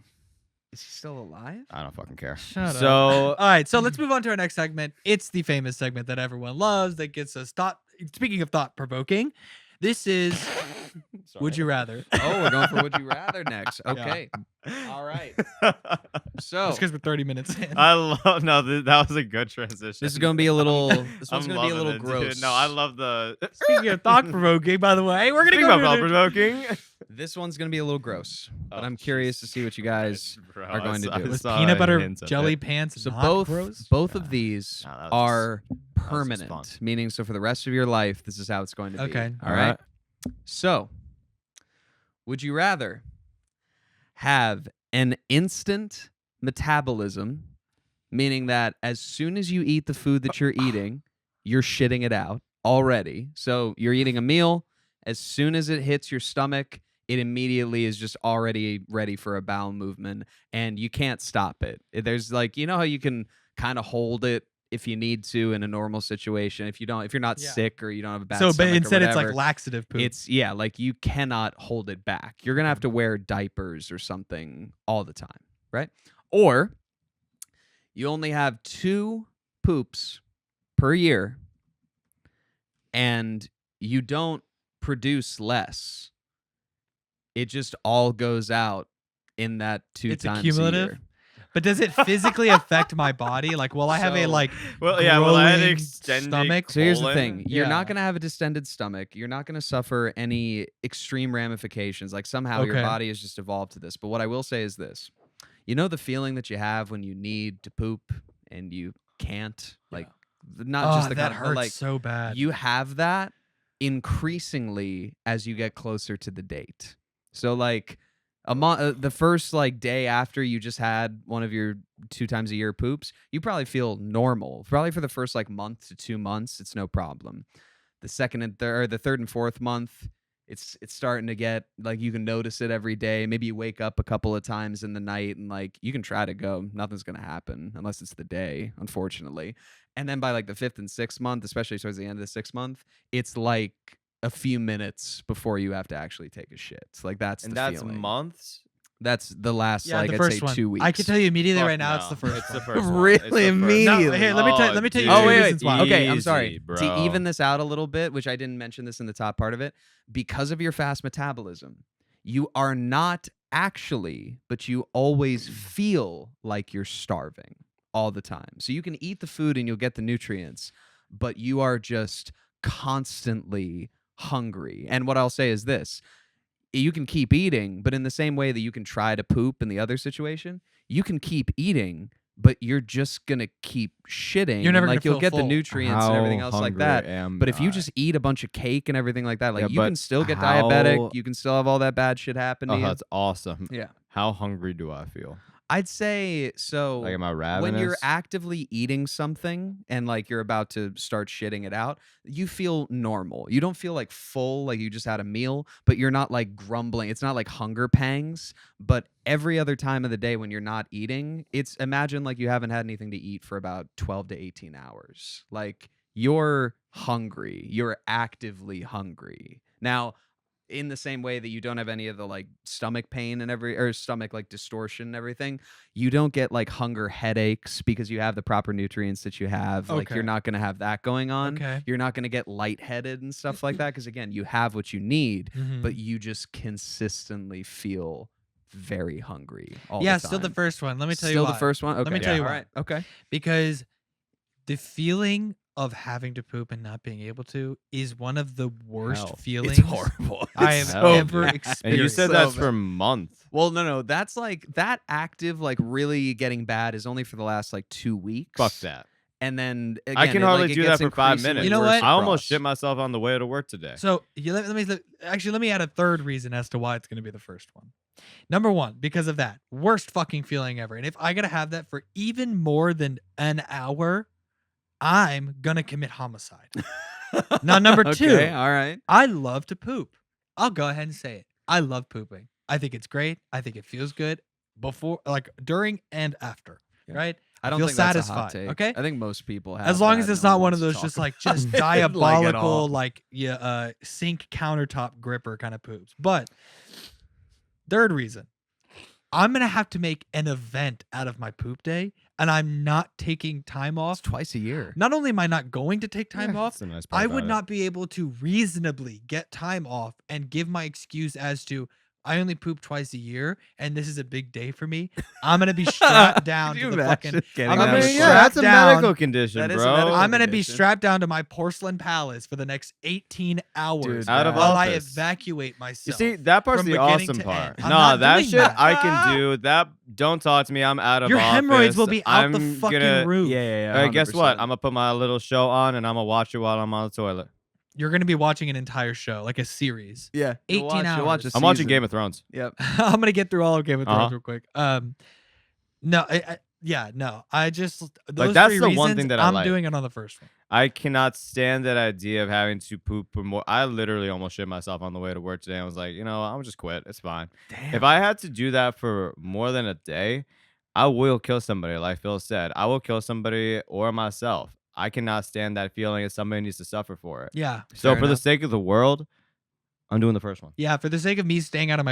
Is he still alive? I don't fucking care. Shut so, All right, so let's move on to our next segment. It's the famous segment that everyone loves that gets us thought. Speaking of thought provoking, this is Would You Rather. Oh, we're going for Would You Rather next. Okay. All right. So Just because we're 30 minutes in. I love that was a good transition. this is going to be a little. This one's I'm going to be a loving little it, dude. gross. No, I love the. Speaking of thought provoking, by the way, we're gonna Speaking go of to thought the- provoking. This one's going to be a little gross, but Oh, I'm curious to see what you guys Bro, are going to do. Was saw peanut butter hints of jelly it. pants So not both gross? both Yeah. of these No, that was are was just permanent, fun. meaning so for the rest of your life, this is how it's going to be. Okay. All right. So, would you rather have an instant metabolism, meaning that as soon as you eat the food that you're eating, you're shitting it out already? So you're eating a meal, as soon as it hits your stomach, it immediately is just already ready for a bowel movement, and you can't stop it. There's like, you know how you can kind of hold it if you need to in a normal situation. If you're not Yeah. sick or you don't have a bad So, but stomach or instead it's like whatever, laxative poop. it's like you cannot hold it back. You're gonna have to wear diapers or something all the time, right? Or you only have 2 poops per year, and you don't produce less. It just all goes out in that two It's times a accumulative? year. But does it physically affect my body? Like, will I have a So- like Well, yeah, well, I had growing extended stomach? So here's the colon. thing. You're Yeah. not going to have a distended stomach. You're not going to suffer any extreme ramifications. Like somehow your Okay. body has just evolved to this. But what I will say is this. You know the feeling that you have when you need to poop and you can't? Like not Oh, just the that kind of, hurts but like so bad. you have that increasingly as you get closer to the date. So like the first like day after you just had one of your 2 times a year poops, you probably feel normal. Probably for the first like month to 2 months, it's no problem. The second and third, the third and fourth month, it's starting to get like you can notice it every day. Maybe you wake up a couple of times in the night and like you can try to go. Nothing's gonna happen unless it's the day, unfortunately. And then by like the 5th and 6th month, especially towards the end of the 6th month, it's like a few minutes before you have to actually take a shit. Like that's And the that's feeling. months. That's the last yeah, like the I'd first say one. 2 weeks. I can tell you immediately Fuck right now it's no. the first It's one. the first one. Really? It's the first Immediately? No, here, let me tell you dude. two Oh, wait, reasons why. Okay, I'm Easy, sorry. bro. To even this out a little bit, which I didn't mention this in the top part of it, because of your fast metabolism, you are not actually, but you always feel like you're starving all the time. So you can eat the food and you'll get the nutrients, but you are just constantly hungry. And what I'll say is this. You can keep eating, but in the same way that you can try to poop in the other situation, you can keep eating, but you're just gonna keep shitting. You're never and, like gonna you'll feel get the full. nutrients and everything else like that. But if you I? just eat a bunch of cake and everything like that, like Yeah, you but can still get how- diabetic, you can still have all that bad shit happen to Oh, you. that's awesome. Yeah. How hungry do I feel? I'd say so. Like, am I ravenous? When you're actively eating something and like you're about to start shitting it out, you feel normal. You don't feel like full, like you just had a meal, but you're not like grumbling. It's not like hunger pangs. But every other time of the day when you're not eating, it's imagine like you haven't had anything to eat for about 12 to 18 hours. Like you're hungry. You're actively hungry. Now, in the same way that you don't have any of the like stomach pain and stomach like distortion and everything, you don't get like hunger headaches because you have the proper nutrients that you have. Like Okay. you're not going to have that going on. Okay. You're not going to get lightheaded and stuff like that because again, you have what you need, Mhm. but you just consistently feel very hungry all Yeah, the time. still the first one. Let me tell you Still why. the first one? Okay. me tell you all why. right. Okay. Because the feeling of having to poop and not being able to is one of the worst Hell. feelings It's horrible. I It's have so ever bad. experienced. And you said So that's bad. for months. Well, no. That's like that active, like really getting bad is only for the last like 2 weeks. Fuck that. And then again, I can hardly do that for 5 minutes. You know what? I almost shit myself on the way to work today. So let me add a third reason as to why it's going to be the first one. Number one, because of that worst fucking feeling ever. And if I gotta have that for even more than an hour, I'm gonna commit homicide. Now, number two, Okay, all right. I love to poop. I'll go ahead and say it. I love pooping. I think it's great. I think it feels good before, like during and after. Yeah. Right? I don't feel think that's a hot satisfied. take. Okay. I think most people have. As long that as it's no not one of wants those to just talk like about just it, like, at diabolical all. like sink countertop gripper kind of poops. But third reason, I'm gonna have to make an event out of my poop day, and I'm not taking time It's off. twice a year. Not only am I not going to take time off, That's the nice part I about would it. not be able to reasonably get time off and give my excuse as to I only poop twice a year, and this is a big day for me. I'm gonna be strapped down Could to you the fucking. imagine getting I'm that gonna I be mean, required? yeah, that's a strapped down. medical condition, That is a bro. medical I'm gonna be condition. strapped down to my porcelain palace for the next 18 hours Dude, Out of while I office. evacuate You myself. see, that part's from the beginning awesome to part. end. I'm Nah, not that doing shit that. I can do. That don't talk to me. I'm out of Your office. hemorrhoids will be out the I'm fucking gonna, roof. Yeah. Guess what? I'm gonna put my little show on and I'm gonna watch it while I'm on the toilet. You're gonna be watching an entire show, like a series. Yeah. 18 You'll watch a hours. I'm watching season. Game of Thrones. Yep. I'm gonna get through all of Game of Thrones Uh-huh. real quick. No, no. I just those that's three the reasons, one thing that I I'm like. doing it on the first one. I cannot stand that idea of having to poop for more. I literally almost shit myself on the way to work today. I was like, I'm just quit. It's fine. Damn. If I had to do that for more than a day, I will kill somebody. Like Phil said, I will kill somebody or myself. I cannot stand that feeling that somebody needs to suffer for it. Yeah, So Fair for the enough. sake of the world, I'm doing the first one. yeah. For the sake of me staying out of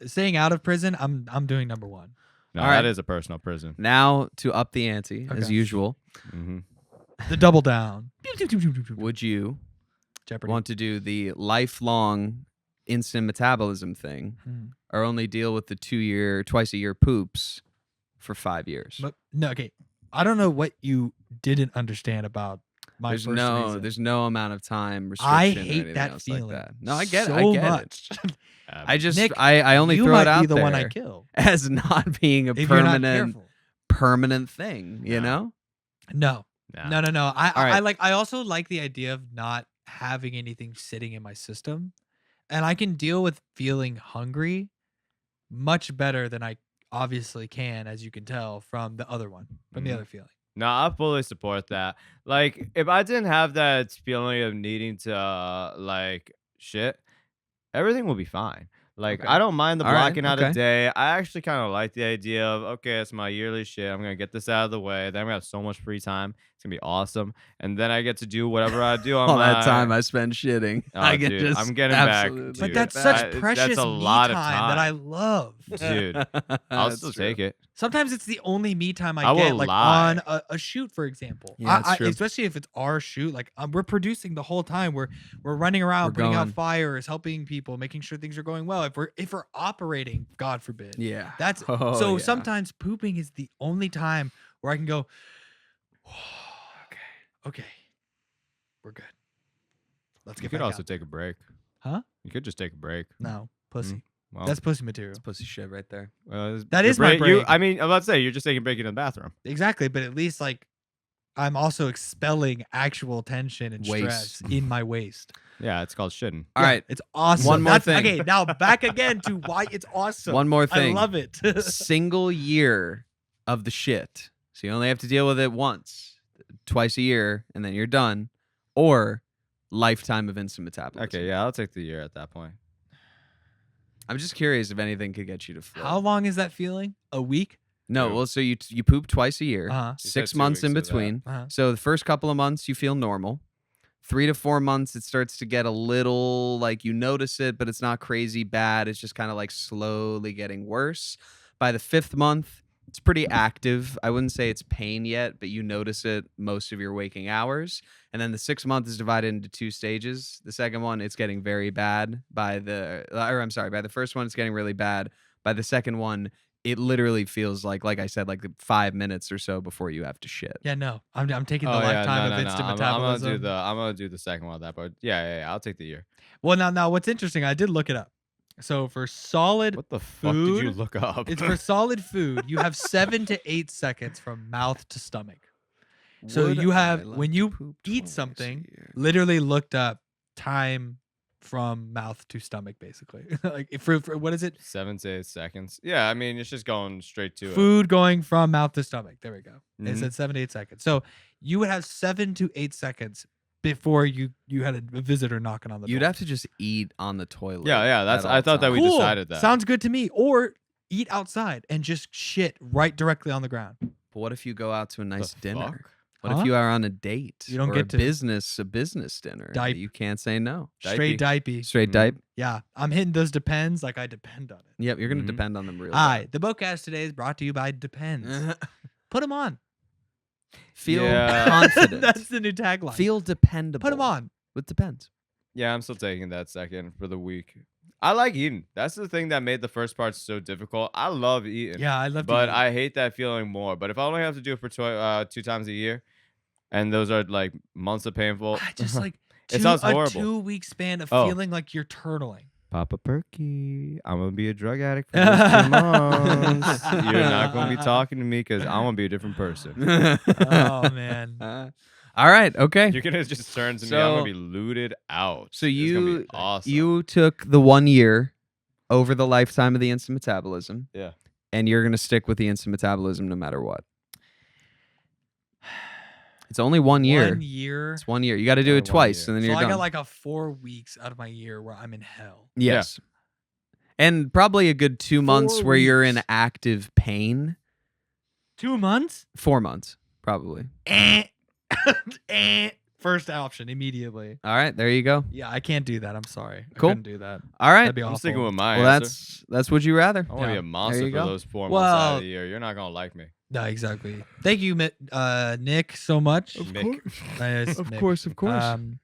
staying out of prison, I'm doing number one. No, All that right. is a personal prison. Now to up the ante, as Okay. usual, Mm-hmm. The double down. would you Jeopardy. want to do the lifelong instant metabolism thing, Hmm. or only deal with the twice a year poops for 5 years. But no, okay. I don't know what you didn't understand about my There's first reason. there's no amount of time restriction I or hate anything that else feeling. like that. No, I get it. I so get it. much. I just Nick, I only you throw might it out be the there one I kill as not being a if you're not permanent careful. permanent thing, you know? No. Nah. No. All right. I also like the idea of not having anything sitting in my system, and I can deal with feeling hungry much better than I obviously can, as you can tell from the other one, from the Mhm. other feeling. No, I fully support that. Like, if I didn't have that feeling of needing to like shit, everything will be fine. Like, Okay. I don't mind the All right, blocking out a okay. day. I actually kind of like the idea of, okay, it's my yearly shit. I'm gonna get this out of the way. Then I'm gonna have so much free time. It's gonna be awesome. And then I get to do whatever I do on All my that time I spend shitting. Oh, I get dude, just I'm getting back. absolutely Dude, But that's get such back. precious that's a me lot of time that I time. love. Dude, I'll That's still true. take it. Sometimes it's the only me time I I get, will like lie. on a shoot, for example. Yeah, that's true. Especially if it's our shoot, like we're producing the whole time. We're running around, We're putting out going. fires, helping people, making sure things are going well. If we're operating, God forbid, Yeah. that's Oh, so. yeah. Sometimes pooping is the only time where I can go, okay, we're good. Let's You get could back also out. take a break. Huh? You could just take a break. No, pussy. Well, That's pussy material. It's pussy shit right there. That your is my break. I mean, I'm about to say you're just taking a break in the bathroom. Exactly, but at least like I'm also expelling actual tension and Waste. stress in my waist. Yeah, it's called shitting. All Yeah, right. it's awesome. One more That's, thing. Okay, now back again to why it's awesome. One more thing. I love it. Single year of the shit. So you only have to deal with it once, twice a year, and then you're done. Or lifetime of instant metabolism. Okay, yeah, I'll take the year at that point. I'm just curious if anything could get you to float. How long is that feeling? A week? No, Two. well, so you poop twice a year, Uh-huh. You said 6 2 months in weeks of that. between. Uh-huh. So the first couple of months you feel normal. 3 to 4 months it starts to get a little like you notice it, but it's not crazy bad. It's just kind of like slowly getting worse. By the 5th month, it's pretty active. I wouldn't say it's pain yet, but you notice it most of your waking hours. And then the 6th month is divided into 2 stages. The second one, it's getting very bad. By the first one, it's getting really bad. By the second one, it literally feels like I said, like 5 minutes or so before you have to shit. Yeah, no. I'm taking the Oh, yeah, lifetime no, of no, instant no. metabolism. I'm gonna do the second one of that, but yeah, I'll take the year. Well, now what's interesting, I did look it up. So for solid What the fuck did you food, look up? it's for solid food, you have 7 to 8 seconds from mouth to stomach. So Would you I have like when to you poop eat twice a something, year? literally looked up time from mouth to stomach, basically. Like for what is it? 7 to 8 seconds. Yeah, I mean it's just going straight to it. Food going from mouth to stomach. There we go. It Mhm. said 7 to 8 seconds. So you would have 7 to 8 seconds before you had a visitor knocking on the door. You'd have to just eat on the toilet. Yeah, that's. at all I thought that we times. Cool. decided that. Sounds good to me. Or eat outside and just shit right directly on the ground. But what if you go out to a nice The dinner? fuck? What Huh? if you are on a date? You don't or get to- a business dinner. that Dipe. You can't say no. Straight dipey. Straight Mhm. dipe. Yeah, I'm hitting those depends like I depend on it. Yep, you're gonna Mhm. depend on them real. Hi, the Bocast today is brought to you by Depends. bad. Put them on. Feel Yeah. confident. That's the new tagline. Feel dependable. Put them on. With depends. Yeah, I'm still taking that second for the week. I like eating. That's the thing that made the first part so difficult. I love eating. Yeah, I love to But eat. I hate that feeling more. But if I only have to do it for 2 times a year, and those are like months of painful, I just like It sounds a horrible. 2-week span of Oh. feeling like you're turtling. Papa Perky, I'm gonna be a drug addict for those 2 months. You're not gonna be talking to me because I'm gonna be a different person. Oh man. All right. Okay. You're gonna just turn to me. I'm So- gonna be looted out. So It's gonna be you awesome. you took the 1 year over the lifetime of the instant metabolism. Yeah. And you're gonna stick with the instant metabolism no matter what. It's only 1 year. 1 year. It's 1 year. You got to do Only it 1 twice, year. and then So you're I done. got like a 4 weeks out of my year where I'm in hell. Yes. And probably a good 2 months 4 where you're in weeks. active pain. 2 months? 4 months, probably. First option immediately. All right, there you go. Yeah, I can't do that. I'm sorry. Cool. I couldn't do that. All right. That'd be I'm awful. sticking with my Well, answer. that's would you rather? I want to be Yeah. a monster you for go. those 4 months out Well- of the year. You're not gonna like me. No, exactly. Thank you, Nick, so much. Mick. Nice, Of Nick. course, of course. Um,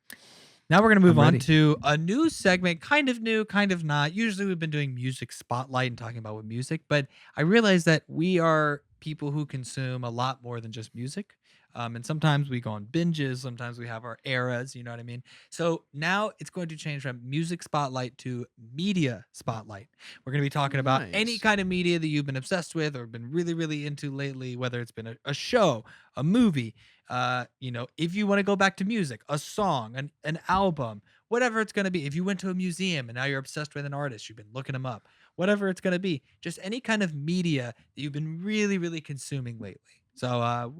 Now we're going to move I'm on ready. to a new segment, kind of new, kind of not. Usually we've been doing music spotlight and talking about what music, but I realize that we are people who consume a lot more than just music. And sometimes we go on binges, sometimes we have our eras, you know what I mean? So now it's going to change from music spotlight to media spotlight. We're going to be talking about any Nice. kind of media that you've been obsessed with or been really, really into lately, whether it's been a show, a movie, if you want to go back to music, a song, an album, whatever it's going to be. If you went to a museum and now you're obsessed with an artist, you've been looking them up, whatever it's going to be, just any kind of media that you've been really, really consuming lately. So,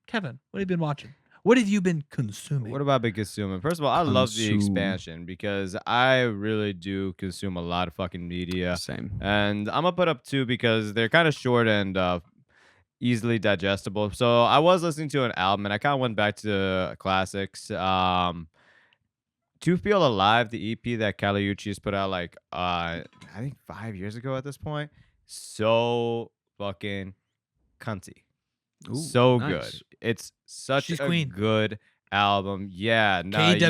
Kevin, what have you been watching? What have you been consuming? What about big consuming? First of all, I love the Consume. expansion because I really do consume a lot of fucking media. Same. And I'm gonna put up two because they're kind of short and easily digestible. So I was listening to an album and I kind of went back to classics. To Feel Alive, the EP that Caliucci's put out like I think 5 years ago at this point. So fucking cunty. Ooh, So good. nice. It's such She's a queen. good album. Yeah, nah, KWEEN,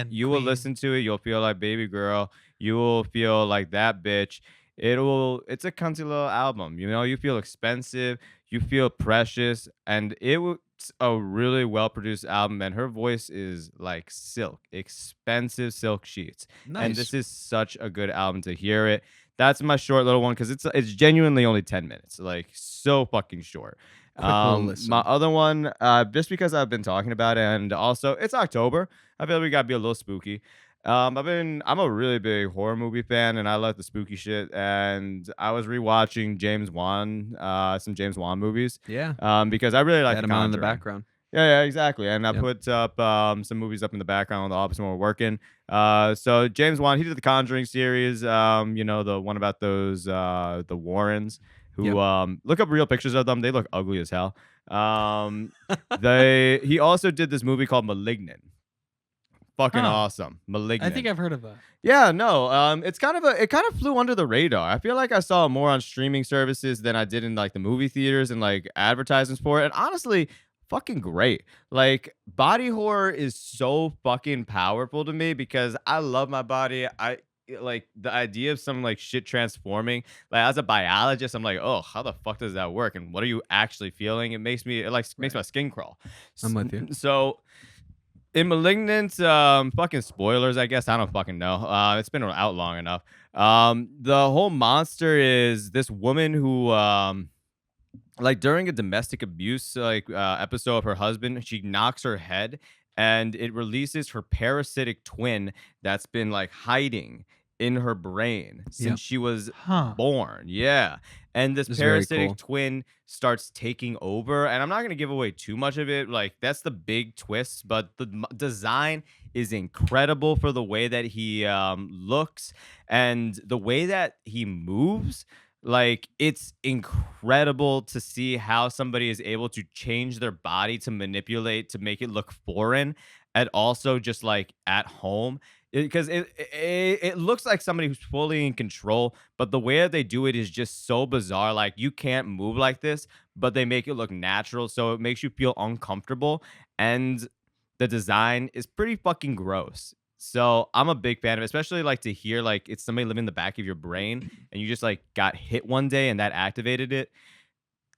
you will queen. listen to it, you'll feel like baby girl. You will feel like that bitch. It's a cunty little album. You know, you feel expensive, you feel precious, and it was a really well produced album. And her voice is like silk, expensive silk sheets. And Nice. this is such a good album to hear it. That's my short little one because it's genuinely only 10 minutes, like so fucking short. Quick little My listen. other one, just because I've been talking about it, and also it's October, I feel like we gotta be a little spooky. I'm a really big horror movie fan, and I love the spooky shit. And I was rewatching some James Wan movies, Yeah. because I really like Had The him on in the Conjuring. background. Yeah, yeah, exactly. And I Yep. put up some movies up in the background on the office when we're working. So James Wan, he did the Conjuring series. The one about those the Warrens who Yep. look up real pictures of them. They look ugly as hell. He also did this movie called Malignant. Fucking Huh. awesome. I Malignant. think I've heard of that. Yeah, no. It kind of flew under the radar. I feel like I saw it more on streaming services than I did in like the movie theaters and like advertisements for it. And honestly, fucking great. Like body horror is so fucking powerful to me because I love my body. I like the idea of some like shit transforming. Like as a biologist, I'm like, oh, how the fuck does that work? And what are you actually feeling? It like makes Right. my skin crawl. I'm with you. So in Malignant, fucking spoilers, I guess. I don't fucking know. It's been out long enough. The whole monster is this woman who, like during a domestic abuse episode of her husband, she knocks her head and it releases her parasitic twin that's been like hiding in her brain Yep. since she was Huh. born. Yeah. And this This is very parasitic cool. twin starts taking over. And I'm not going to give away too much of it. Like, that's the big twist. But the design is incredible for the way that he looks and the way that he moves. Like, it's incredible to see how somebody is able to change their body to manipulate to make it look foreign and also just like at home because it looks like somebody who's fully in control, but the way that they do it is just so bizarre. Like you can't move like this, but they make it look natural, so it makes you feel uncomfortable. And the design is pretty fucking gross. So I'm a big fan of it, especially like to hear like it's somebody living in the back of your brain and you just like got hit one day and that activated it.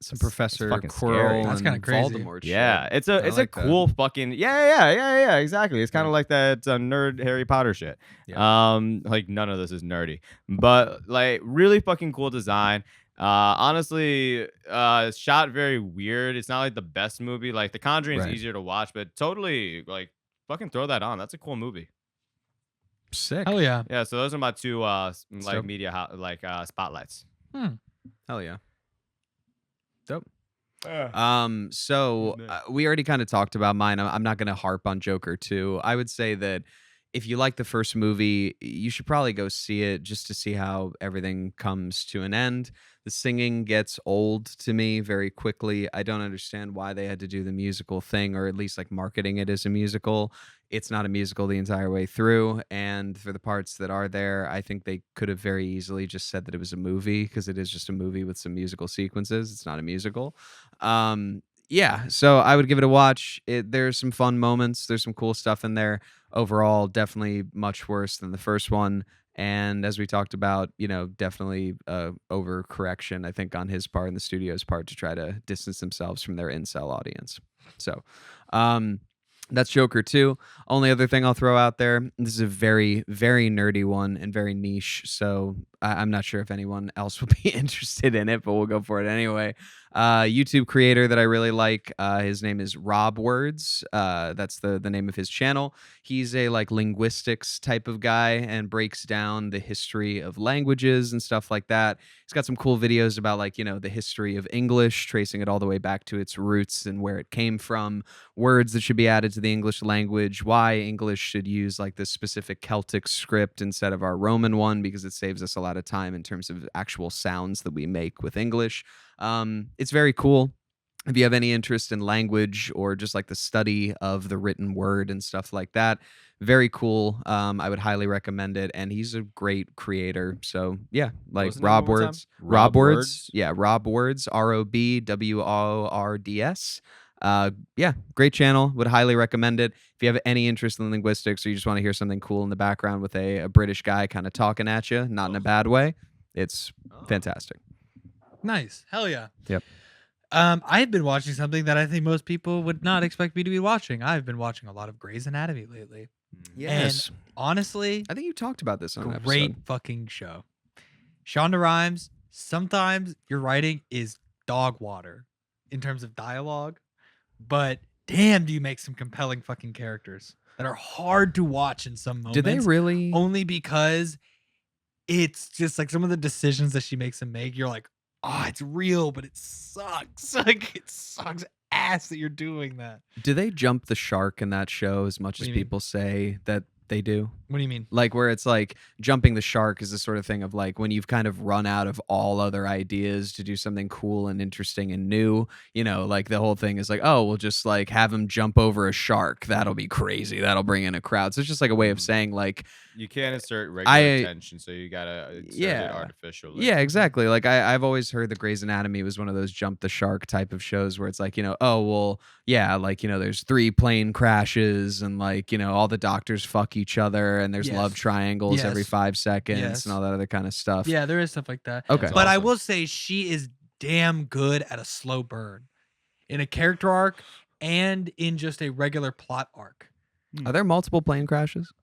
Some It's Professor fucking scary. Quirrell That's and kinda crazy. Voldemort Yeah, shit. it's I a like that. cool fucking yeah, exactly. It's kind of Yeah. like that nerd Harry Potter shit. Yeah. Like none of this is nerdy, but like really fucking cool design. Honestly, shot very weird. It's not like the best movie. Like The Conjuring is Right. easier to watch, but totally like fucking throw that on. That's a cool movie. Sick. Hell yeah. Yeah, so those are my two like dope. media spotlights. Hmm. Hell yeah. Dope. Uh, So Who's next? we already kind of talked about mine. I'm not going to harp on Joker 2. I would say that if you like the first movie, you should probably go see it just to see how everything comes to an end. The singing gets old to me very quickly. I don't understand why they had to do the musical thing or at least like marketing it as a musical. It's not a musical the entire way through. And for the parts that are there, I think they could have very easily just said that it was a movie because it is just a movie with some musical sequences. It's not a musical. Yeah, so I would give it a watch. There's some fun moments. There's some cool stuff in there. Overall, definitely much worse than the first one. And as we talked about, definitely overcorrection, I think, on his part and the studio's part to try to distance themselves from their incel audience. So, um, that's Joker 2. Only other thing I'll throw out there, this is a very, very nerdy one and very niche. So I'm not sure if anyone else will be interested in it, but we'll go for it anyway. YouTube creator that I really like. His name is Rob Words. That's the name of his channel. He's a like linguistics type of guy and breaks down the history of languages and stuff like that. He's got some cool videos about like, the history of English, tracing it all the way back to its roots and where it came from, words that should be added to the English language, why English should use like this specific Celtic script instead of our Roman one, because it saves us a lot of time in terms of actual sounds that we make with English. It's very cool. If you have any interest in language or just like the study of the written word and stuff like that, very cool. I would highly recommend it. And he's a great creator. So yeah, What like was the name Rob one more time? Words. Rob Words? Yeah, Rob Words, ROBWORDS. Yeah, great channel. Would highly recommend it. If you have any interest in linguistics or you just want to hear something cool in the background with a British guy kind of talking at you, not in a bad way, it's fantastic. Nice. Hell yeah. Yep. I've been watching something that I think most people would not expect me to be watching. I've been watching a lot of Grey's Anatomy lately. Yes. And honestly, I think you talked about this on an great episode. fucking show. Shonda Rhimes, sometimes your writing is dog water in terms of dialogue, but damn, do you make some compelling fucking characters that are hard to watch in some moments. Did they really? Only because it's just like some of the decisions that she makes them make, you're like, oh, it's real, but it sucks. Like, it sucks ass that you're doing that. Do they jump the shark in that show as much What as do you mean? people say that they do? What do you mean? Like where it's like jumping the shark is the sort of thing of like when you've kind of run out of all other ideas to do something cool and interesting and new, like the whole thing is like, oh, we'll just like have him jump over a shark. That'll be crazy. That'll bring in a crowd. So it's just like a way of saying like, You can't insert regular attention, so you gotta insert it artificially. yeah, exactly. Like I've always heard that Grey's Anatomy was one of those jump the shark type of shows where it's like, oh, well, yeah, like, there's 3 plane crashes and like, all the doctors fuck each other and there's love triangles every 5 seconds and all that other kind of stuff. Yeah, there is stuff like that. Okay. But I will say she is damn good at a slow burn in a character arc and in just a regular plot arc. Are there multiple plane crashes?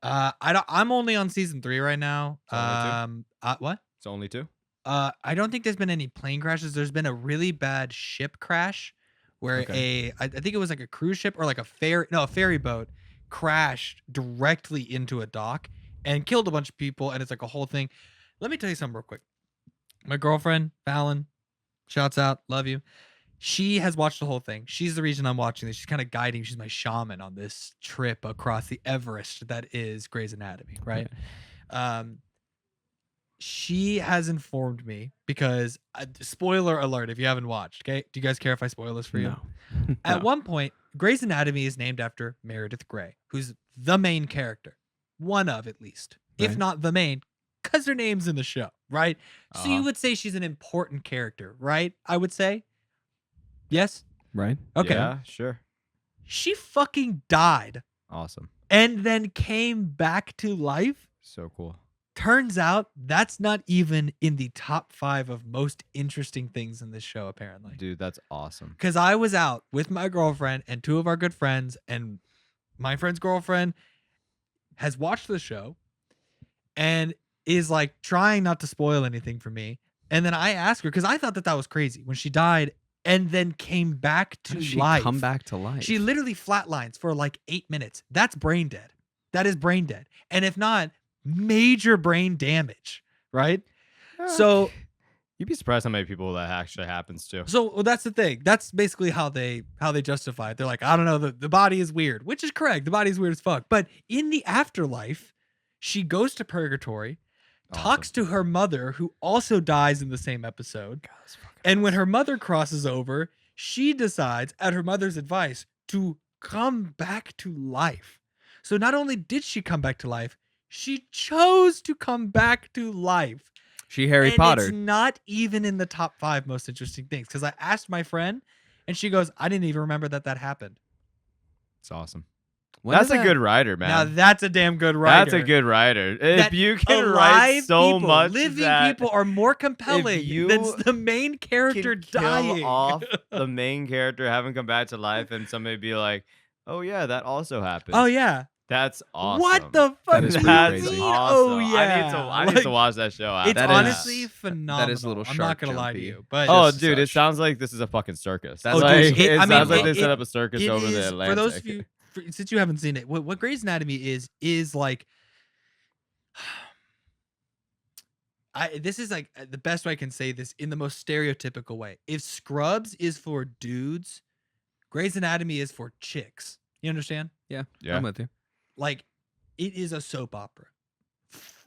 I'm only on season 3 right now. What? It's only 2. I don't think there's been any plane crashes. There's been a really bad ship crash where I think it was like a cruise ship or like a ferry boat crashed directly into a dock and killed a bunch of people, and it's like a whole thing. Let me tell you something real quick. My girlfriend, Fallon, shouts out, love you. She has watched the whole thing. She's the reason I'm watching this. She's kind of guiding. She's my shaman on this trip across the Everest that is Grey's Anatomy, right? She has informed me because, spoiler alert, if you haven't watched, okay? Do you guys care if I spoil this for you? No. At one point, Grey's Anatomy is named after Meredith Grey, who's the main character. One of, at least. If Right. not the main, because her name's in the show, right? So you would say she's an important character, right? I would say. Yes? Right. Okay. Yeah, sure. She fucking died Awesome. and then came back to life. So cool. Turns out that's not even in the top 5 of most interesting things in this show, apparently. Dude, that's awesome. Because I was out with my girlfriend and 2 of our good friends, and my friend's girlfriend has watched the show and is like trying not to spoil anything for me. And then I asked her, because I thought that was crazy when she died and then came back How to did she life. come back to life? She literally flatlines for like 8 minutes. That's brain dead. That is brain dead. And if not, major brain damage, right? So You'd be surprised how many people that actually happens to. well, that's the thing. That's basically how they justify it. They're like, I don't know, the body is weird, which is correct. The body is weird as fuck. But in the afterlife, she goes to purgatory, talks to her mother, who also dies in the same episode. And when her mother crosses over, she decides, at her mother's advice, to come back to life. So not only did she come back to life, she chose to come back to life. She Harry And Potter. It's not even in the top 5 most interesting things. Because I asked my friend, And she goes, I didn't even remember that happened. It's awesome. When That's did a that- good writer, man. Now that's a damn good writer. That's a good writer. If That you can write alive so people, much living that people are more compelling you than the main character can kill dying. off the main character, having come back to life, and somebody be like, "Oh yeah, that also happened." Oh yeah. That's awesome. What the fuck That is do pretty you crazy. mean? Awesome. Oh yeah. I need to watch that show. It's That honestly is- phenomenal. that is a little I'm not shark gonna lie to jumpy. you, but Oh, Just dude, it such. sounds like this is a fucking circus. That's Like, dude, it I mean, sounds like they it- set up a circus it over is, the Atlantic. for those of you, since you haven't seen it, what Grey's Anatomy is like. This is like the best way I can say this in the most stereotypical way. If Scrubs is for dudes, Grey's Anatomy is for chicks. You understand? Yeah, Yeah. I'm with you. Like, it is a soap opera,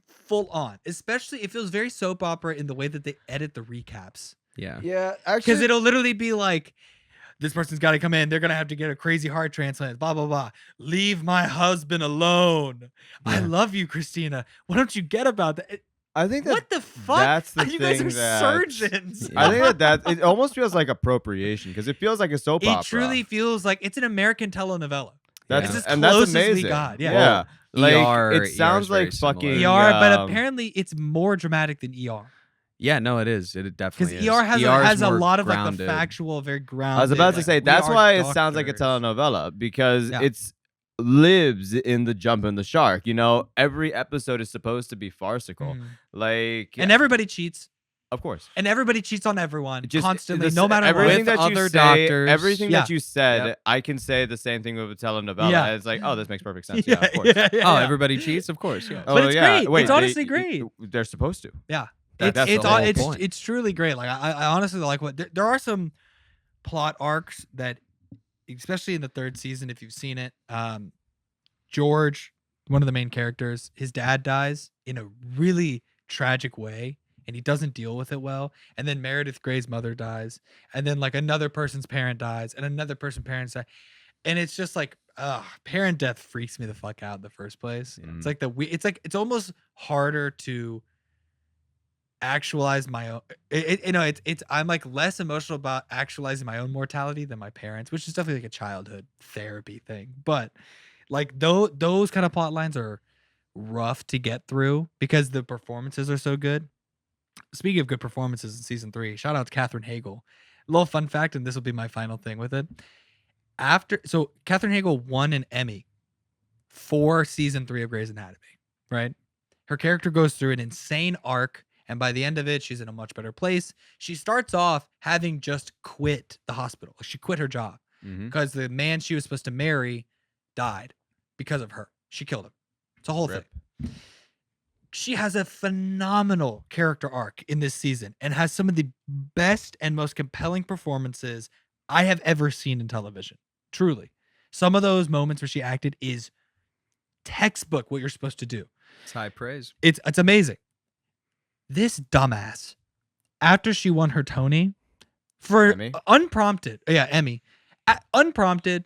full on. Especially, it feels very soap opera in the way that they edit the recaps. Yeah. Yeah, Because it'll literally be like, this person's got to come in. They're going to have to get a crazy heart transplant. Blah, blah, blah. Leave my husband alone. I Yeah. love you, Christina. Why don't you get about that? I think that What the fuck? that's the You guys thing are that- surgeons. Yeah. I think that it almost feels like appropriation because it feels like a soap opera. It truly feels like it's an American telenovela. That's It's as and that's close as we amazing. got, yeah. Yeah. Like ER it is sounds very like similar. fucking ER, but um, apparently it's more dramatic than ER. Yeah, no, it is. It Because definitely is. ER has is a more lot of like the grounded. factual, very grounded. I was about to like, say we that's are why it sounds like a doctors. telenovela because Yeah. it's lives in the jump and the shark. You know, every episode is supposed to be farcical. Mhm. Like, And everybody cheats. of course. And everybody cheats on everyone Just constantly, this- no matter everything what. With that you other say, doctors. everything Yeah. that you said, Yep. I can say the same thing with a telenovela. Yeah. And it's like, oh, this makes perfect sense. Yeah, of course. Oh, yeah. everybody cheats, of course. Yeah. Oh, But it's yeah. great. Wait, It's honestly great. They're supposed to. Yeah. That's the It's whole it's point. it's truly great. Like I honestly like what there are some plot arcs that, especially in the third season, if you've seen it, George, one of the main characters, his dad dies in a really tragic way, and he doesn't deal with it well. And then Meredith Grey's mother dies, and then like another person's parent dies, and another person's parents die, and it's just like, parent death freaks me the fuck out in the first place. Mm. It's like it's almost harder to actualize my own it's I'm like less emotional about actualizing my own mortality than my parents, which is definitely like a childhood therapy thing. But like those kind of plot lines are rough to get through because the performances are so good. Speaking of good performances in season 3, shout out to Katherine Hagel. A little fun fact, and this will be my final thing with it. So Katherine Hagel won an Emmy for season 3 of Grey's Anatomy, right? Her character goes through an insane arc, and by the end of it, she's in a much better place. She starts off having just quit the hospital. She quit her job Mhm. because the man she was supposed to marry died because of her. She killed him. It's a whole Rip. thing. She has a phenomenal character arc in this season and has some of the best and most compelling performances I have ever seen in television. Truly. Some of those moments where she acted is textbook what you're supposed to do. It's high praise. It's amazing. This dumbass, after she won her Tony, for Emmy? unprompted, Emmy, unprompted,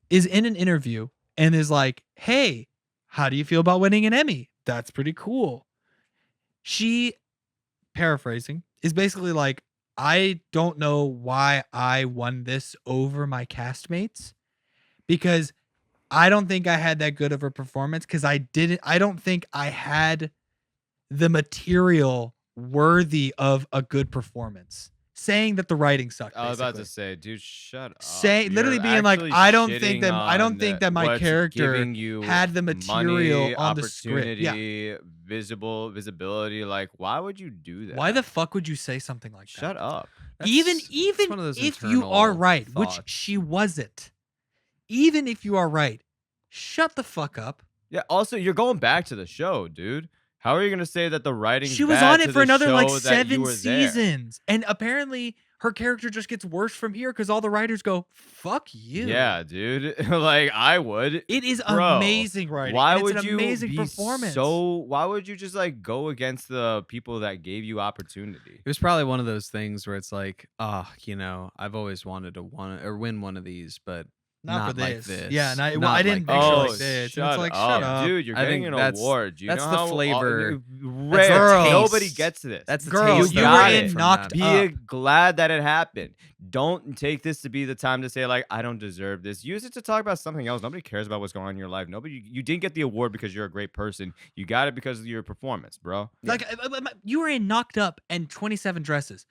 is in an interview and is like, "Hey, how do you feel about winning an Emmy? That's pretty cool." She, paraphrasing, is basically like, "I don't know why I won this over my castmates because I don't think I had that good of a performance because I don't think I had the material worthy of a good performance." Saying that the writing sucked. I was about basically. to say, dude, shut up. Literally You're being like, actually I don't think shitting that on my what's character giving you had the material money, on the script. Yeah. opportunity, visibility. Like, why would you do that? Why the fuck would you say something like that? Shut up. Even That's one of those if you are internal right, which thoughts. she wasn't. Even if you are right, shut the fuck up. Yeah. Also, you're going back to the show, dude. How are you gonna say that the writing? She was bad on to it for the another like show that you 7 were there? seasons. And apparently her character just gets worse from here because all the writers go, "Fuck you." Yeah, dude. Like I would. It is Bro, amazing writing. Why and it's would an you amazing be performance. Why would you just like go against the people that gave you opportunity? It was probably one of those things where it's like, I've always wanted to win one of these, but Not for Not like this. this. Yeah, and Not I like didn't this. picture Oh, like this. And it's shut like, up, shut up. dude! You're I getting think an that's- award. You that's know the how flavor. rare. Girl. Nobody gets to this. That's the Girl, taste you that were I in get from knocked that. Be glad that it happened. Don't take this to be the time to say like I don't deserve this. Use it to talk about something else. Nobody cares about what's going on in your life. Nobody. You didn't get the award because you're a great person. You got it because of your performance, bro. Yeah. Like you were in Knocked Up and 27 Dresses.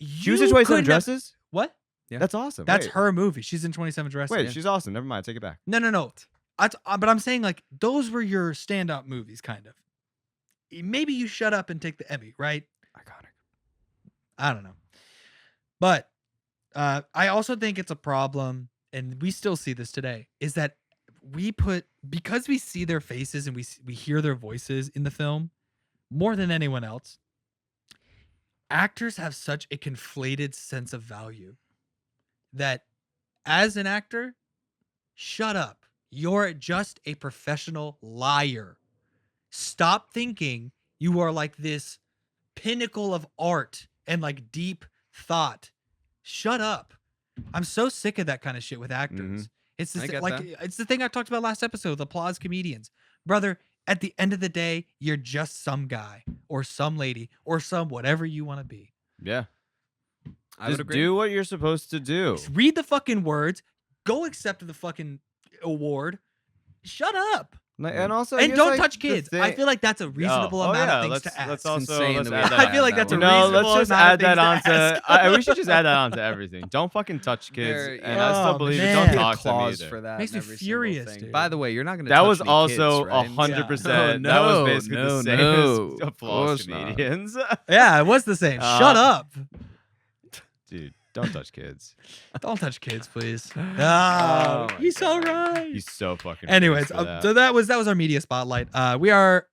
She was in You 27 couldn't have- Dresses. What? Yeah. That's awesome. That's Wait. her movie. She's in 27 Dresses. Wait, she's awesome. Never mind. Take it back. No. But I'm saying like those were your standout movies, kind of. Maybe you shut up and take the Emmy, right? Iconic. I don't know. But I also think it's a problem, and we still see this today, is that because we see their faces and we hear their voices in the film more than anyone else, actors have such a conflated sense of value that as an actor, shut up. You're just a professional liar. Stop thinking you are like this pinnacle of art and like deep thought. Shut up. I'm so sick of that kind of shit with actors. It's I this, get like that. it's the thing I talked about last episode with applause comedians. Brother, at the end of the day, you're just some guy or some lady or some whatever you want to be. Yeah. I would Just agree. do what you're supposed to do. Just read the fucking words, go accept the fucking award. Shut up. And also, And here's, don't like, touch the kids. I thing- feel like that's a reasonable Oh, amount yeah, of things let's, to ask. Let's also insane let's that we add have that. to I feel like have that's a that No, word. reasonable let's just amount of add that things to onto. ask. We should just add that onto everything. Don't fucking touch kids, There- and I still Oh, believe man. it. Don't Don't get a talk to me clause either. for that. Makes in me every single furious, thing. dude. By the way, you're not going to. That was touch also me kids, right? 100%. No, that was no, basically the no, same no. as Of applause course not. comedians. Yeah, it was the same. Shut up. Dude, don't touch kids. Don't touch kids, please. Ah, Oh my he's so God. right. He's so fucking. Anyways, pleased for that. so that was our media spotlight. We are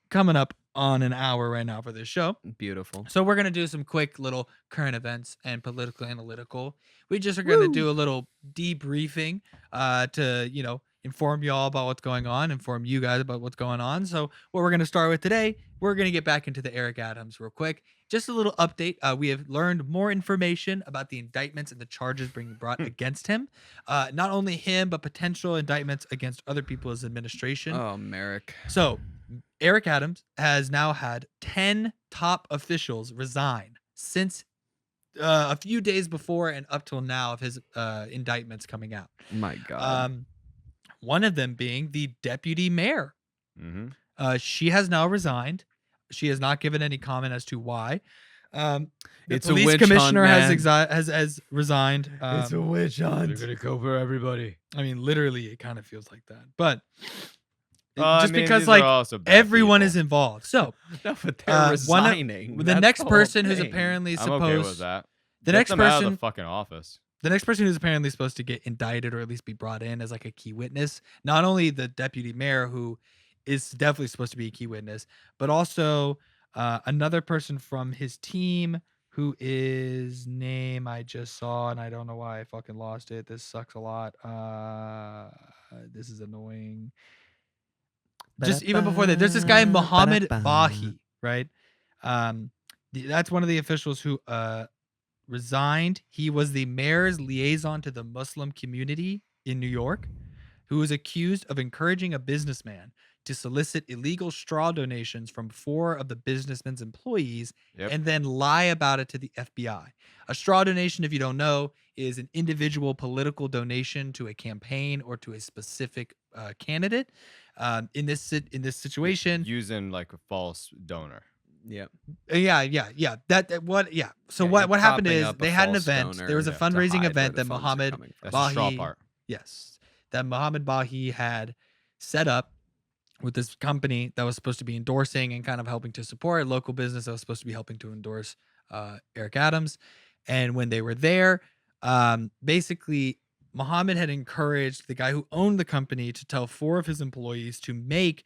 coming up on an hour right now for this show. Beautiful. So we're gonna do some quick little current events and political analytical. We just are gonna do a little debriefing to inform you all about what's going on, inform you guys about what's going on. So what we're gonna start with today, we're gonna get back into the Eric Adams real quick. Just a little update. We have learned more information about the indictments and the charges being brought against him. Not only him, but potential indictments against other people in his administration. Oh, Merrick. So, Eric Adams has now had 10 top officials resign since a few days before and up till now of his indictments coming out. My God. One of them being the deputy mayor. Mhm. She has now resigned. She has not given any comment as to why. The It's a police witch commissioner hunt, has resigned. witch hunt. They're gonna go for everybody. I mean, literally, it kind of feels like that. But I just mean, because these are like also bad everyone people. is involved. So No, but they're one of- resigning. the That's next whole person who's thing. apparently I'm okay with supposed that. the Get next them out of person the fucking office. the next person who's apparently supposed to get indicted or at least be brought in as like a key witness, not only the deputy mayor who is definitely supposed to be a key witness, but also another person from his team who is name I just saw and I don't know why I fucking lost it. This sucks a lot. This is annoying. Just even before that, there's this guy Mohammed Bahi, right? That's one of the officials who resigned. He was the mayor's liaison to the Muslim community in New York, who was accused of encouraging a businessman to solicit illegal straw donations from 4 of the businessman's employees Yep. and then lie about it to the FBI. A straw donation, if you don't know, is an individual political donation to a campaign or to a specific candidate. In this situation, Using like a false donor. Yep. yeah. So Yeah, what you're happened propping is up a they had an false event. donor There was a to fundraising hide where event the that funds are Mohammed coming from. That's the straw Bahi, part. yes, that Mohammed Bahi had set up with this company that was supposed to be endorsing and kind of helping to support a local business that was supposed to be helping to endorse Eric Adams. And when they were there, basically Mohammed had encouraged the guy who owned the company to tell 4 of his employees to make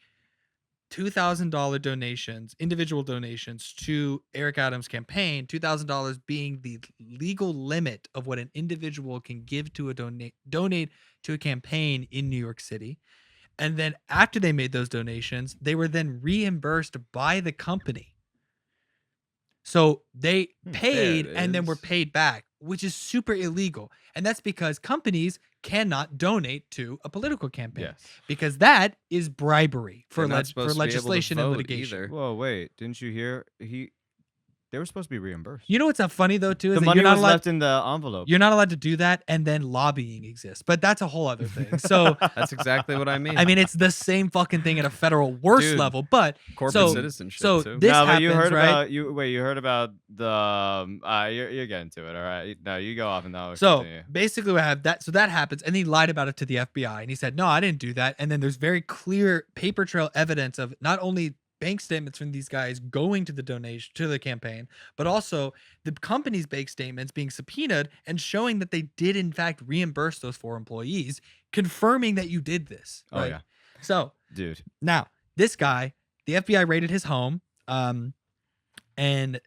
$2,000 donations, individual donations to Eric Adams' campaign, $2,000 being the legal limit of what an individual can give to donate to a campaign in New York City. And then after they made those donations, they were then reimbursed by the company. So they paid There it and then were is. paid back, which is super illegal. And that's because companies cannot donate to a political campaign Yes. because that is bribery for They're not supposed to be able to legislation and vote litigation. either. Whoa, wait! Didn't you hear? They were supposed to be reimbursed. You know what's funny though too is The that money you're not was allowed. left in the envelope. You're not allowed to do that, and then lobbying exists, but that's a whole other thing. So That's exactly what I mean. I mean, it's the same fucking thing at a federal worse Dude, level, but corporate so- citizenship so too. this no, but you happens, heard right? about you heard about the you're getting to it, all right? No, you go off and now. So Continue. basically, we have that. So that happens, and he lied about it to the FBI, and he said, "No, I didn't do that." And then there's very clear paper trail evidence of not only bank statements from these guys going to the donation to the campaign, but also the company's bank statements being subpoenaed and showing that they did in fact reimburse those 4 employees, confirming that you did this. Oh right? yeah, So dude. now this guy, the FBI raided his home, and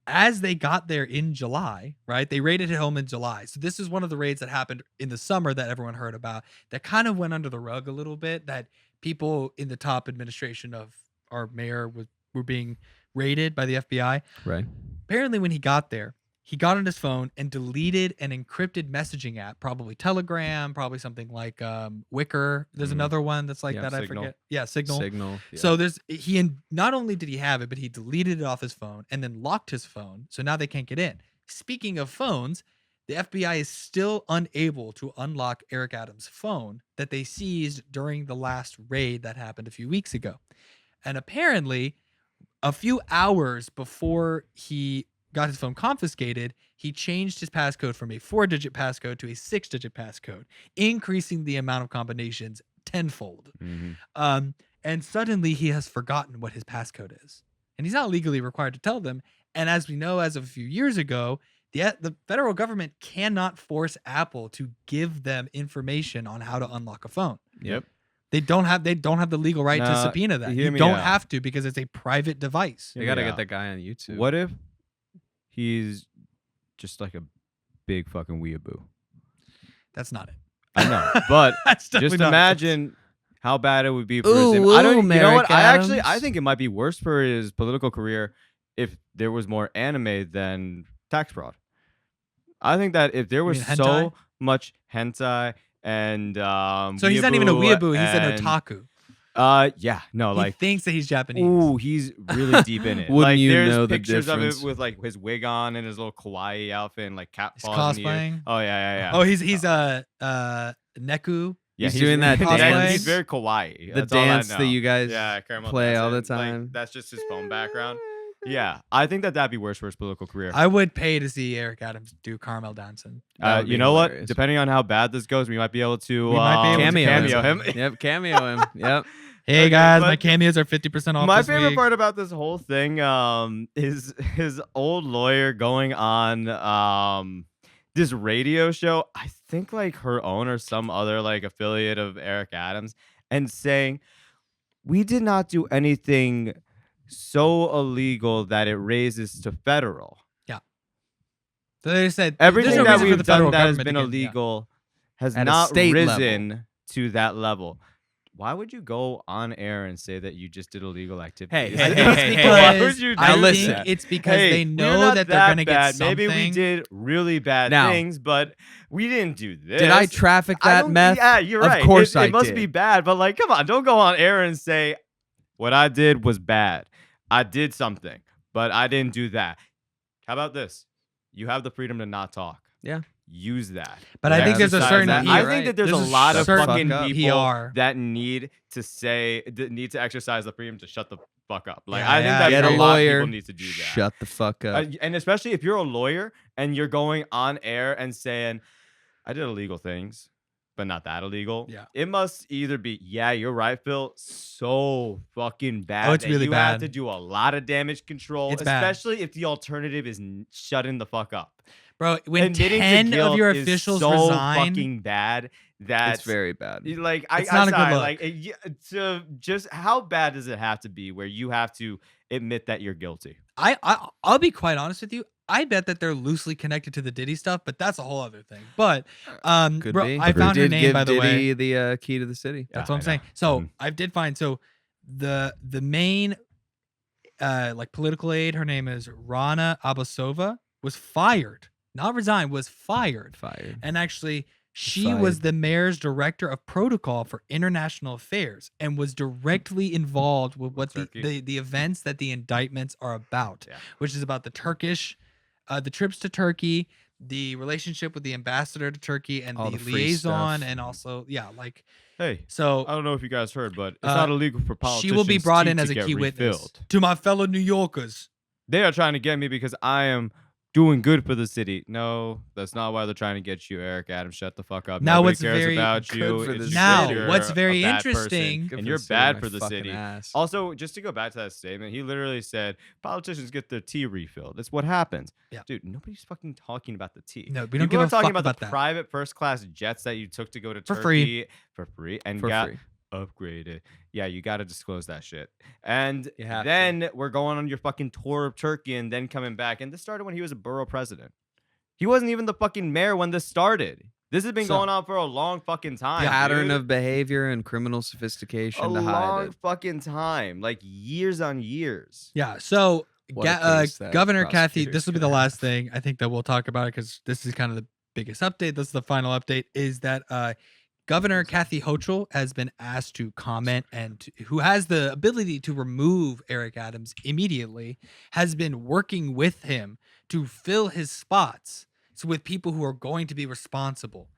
as they got there in July, right? They raided his home in July. So this is one of the raids that happened in the summer that everyone heard about that kind of went under the rug a little bit, that people in the top administration of our mayor were being raided by the FBI. Right. Apparently when he got there, he got on his phone and deleted an encrypted messaging app, probably Telegram, probably something like Wicker. There's another one that's like Yeah, that. I Signal. forget. Yeah, Signal. Signal. Yeah. So not only did he have it, but he deleted it off his phone and then locked his phone. So now they can't get in. Speaking of phones, the FBI is still unable to unlock Eric Adams' phone that they seized during the last raid that happened a few weeks ago. And apparently, a few hours before he got his phone confiscated, he changed his passcode from a 4-digit passcode to a 6-digit passcode, increasing the amount of combinations tenfold. And suddenly he has forgotten what his passcode is. And he's not legally required to tell them. And as we know, as of a few years ago, the federal government cannot force Apple to give them information on how to unlock a phone. Yep. They don't have the legal right to Nah, subpoena that. hear You me don't out. have to because it's a private device. They gotta Yeah. get that guy on YouTube. What if he's just like a big fucking weeaboo? That's not it. I know, but That's definitely just not it. imagine how bad it would be for Ooh, him. I don't. ooh, You know Merrick what? I Adams. think it might be worse for his political career if there was more anime than tax fraud. I think that if there was mean hentai? so much hentai and So he's not even a weeaboo. He's an and- otaku. Yeah, no, He like thinks that he's Japanese. ooh, he's really deep in it. Wouldn't like, you there's know the pictures of difference? it with like his wig on and his little kawaii outfit and like cat He's paws in the ear. cosplaying. Oh yeah. Oh, he's Neku. Yeah, He's doing that cosplay. dance. He's very kawaii. The That's all I dance that know. you guys yeah, caramel play dance, all the and, like, time. that's just his phone background. Yeah, I think that'd be worse for his political career. I would pay to see Eric Adams do Carmel dancing. That would You be know what? hilarious. Depending on how bad this goes, we might be able to We might be able to cameo him. Yep, cameo him. Yep. Hey Okay, guys, my but cameos are 50% off My this favorite week. part about this whole thing is his old lawyer going on this radio show. I think like her own or some other like affiliate of Eric Adams, and saying we did not do anything so illegal that it raises to federal. So they said Everything there's no that reason for we've the federal done that has government been to get- yeah. illegal has At a not state level. risen to that level. Why would you go on air and say that you just did illegal activities? hey, I hey, think it's hey, because Why would you I do listen. think that? it's because Hey, they we're know not that they're gonna get bad. something. Maybe we did really bad Now, things, but we didn't do this. Did I traffic I that don't- meth? Yeah, you're Of right. course it I must did. be bad, but like, come on, don't go on air and say what I did was bad. I did something, but I didn't do that. How about this? You have the freedom to not talk. Yeah. Use that. But I think there's a Exercise certain that. PR. I think that there's a lot of certain fucking fuck up. people PR. that need to exercise the freedom to shut the fuck up. Like Yeah, I think yeah, that Get a a lot of lawyer. people need to do that. Shut the fuck up. And especially if you're a lawyer and you're going on air and saying, I did illegal things, but not that illegal. Yeah. It must either be, yeah, you're right, Phil, so fucking bad. it's that really you have bad. to do a lot of damage control, It's bad. especially if the alternative is shutting the fuck up. Bro, when Admitting to 10 of guilt your is officials so resign, fucking bad that It's very bad. like It's not a good sorry, look. like to just how bad does it have to be where you have to admit that you're guilty? I'll be quite honest with you. I bet that they're loosely connected to the Diddy stuff, but that's a whole other thing. But Could bro, be. I found her Did name give by the way. Diddy the key to the city. That's Yeah, what I'm I saying. know. So Mhm. I did find the main like political aide, her name is Rana Abasova, was fired, not resigned, was fired. Fired. And actually She was Fight. the mayor's director of protocol for international affairs and was directly involved with what Turkey. the events that the indictments are about, Yeah. which is about the trips to Turkey, the relationship with the ambassador to Turkey, and All the the free liaison, stuff. and also like Hey, so. I don't know if you guys heard, but it's Uh, not illegal for She politicians will be brought in to as a get key witness. refilled. To my fellow New Yorkers. They are trying to get me because I am doing good for the city. No, that's not why they're trying to get you, Eric Adams. Shut the fuck up. Now Nobody what's cares very about good you. for It's the just Now, that city. you're what's a very bad person, interesting- Good and for you're the city, bad my for the fucking city. ass. Also, just to go back to that statement, he literally said politicians get their tea refilled. That's what happens. Yeah. Dude, nobody's fucking talking about the tea. No, we don't People give are a talking fuck about about the that. private first class jets that you took to go to For Turkey free. for free and For got free. upgraded. Yeah, you got to disclose that shit. And You have to. then we're going on your fucking tour of Turkey and then coming back. And this started when he was a borough president. He wasn't even the fucking mayor when this started. This has been So- going on for a long fucking time. Pattern dude. of behavior and criminal sophistication a to hide long it. fucking time, like years on years. Yeah. So What a case that Governor Kathy, prosecutor's this will be the gonna last have. thing I think that we'll talk about it because this is kind of the biggest update. This is the final update. Is that Governor Kathy Hochul has been asked to comment and who has the ability to remove Eric Adams immediately, has been working with him to fill his spots. So with people who are going to be responsible.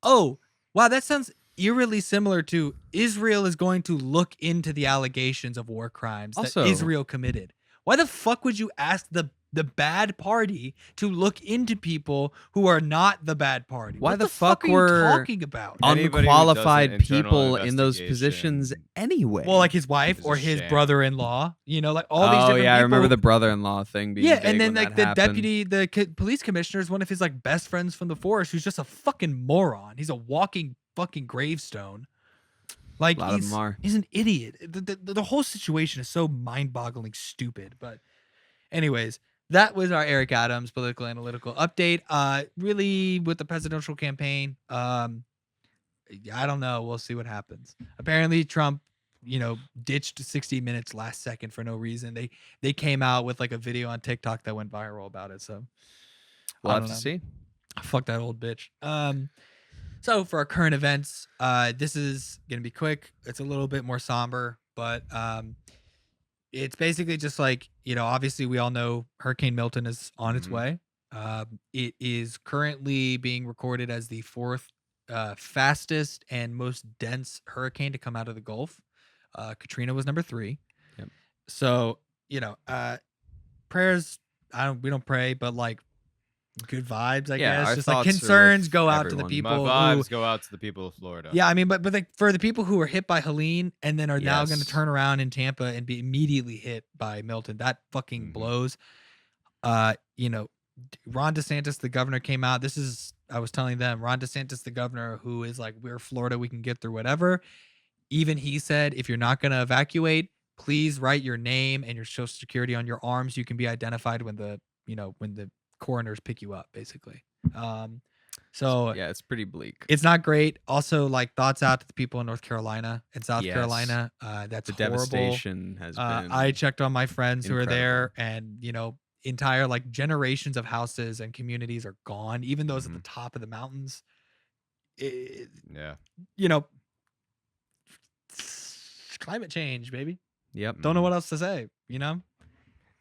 Oh, wow, that sounds eerily similar to Israel is going to look into the allegations of war crimes Also- that Israel committed. Why the fuck would you ask the bad party to look into people who are not the bad party? Why What the the fuck fuck are you were talking about? Anybody who does an Unqualified internal people in those positions investigation anyway. Well, like his wife It's a or his shame. brother-in-law, like all these oh different yeah, I remember people- the brother-in-law thing being Yeah, big and then when like that the happened. deputy, police commissioner is one of his like best friends from the force, who's just a fucking moron. He's a walking fucking gravestone. Like A lot of them are. he's an idiot. The whole situation is so mind-boggling stupid. But anyways, that was our Eric Adams political analytical update. Really with the presidential campaign, I don't know. We'll see what happens. Apparently Trump, ditched 60 Minutes last second for no reason. They came out with like a video on TikTok that went viral about it. So We'll I have don't to know. see. Fuck that old bitch. So for our current events, this is gonna be quick. It's a little bit more somber, but it's basically just like, obviously we all know Hurricane Milton is on its Mhm. way. It is currently being recorded as the fourth fastest and most dense hurricane to come out of the Gulf. Katrina was number 3. Yep. So, prayers, we don't pray, but like good vibes, I Yeah, guess. our Just like thoughts are concerns with go out to the everyone. people My who vibes go out to the people of Florida. yeah, I mean, but like for the people who were hit by Helene and then are now going to Yes. turn around in Tampa and be immediately hit by Milton, that fucking Mhm. blows. Ron DeSantis, the governor, came out. I was telling them, Ron DeSantis, the governor, who is like, we're Florida, we can get through whatever. Even he said, if you're not going to evacuate, please write your name and your social security on your arms. You can be identified when the coroners pick you up, basically. So Yeah, it's pretty bleak. it's not great. Also, like thoughts out to the people in North Carolina and South Yes. Carolina. That's The horrible. devastation has been. I checked on my friends who are there, incredible. and entire like generations of houses and communities are gone. Even those at the top of the mountains. Yeah. Climate change, baby. Yep. Don't know what else to say. Yeah,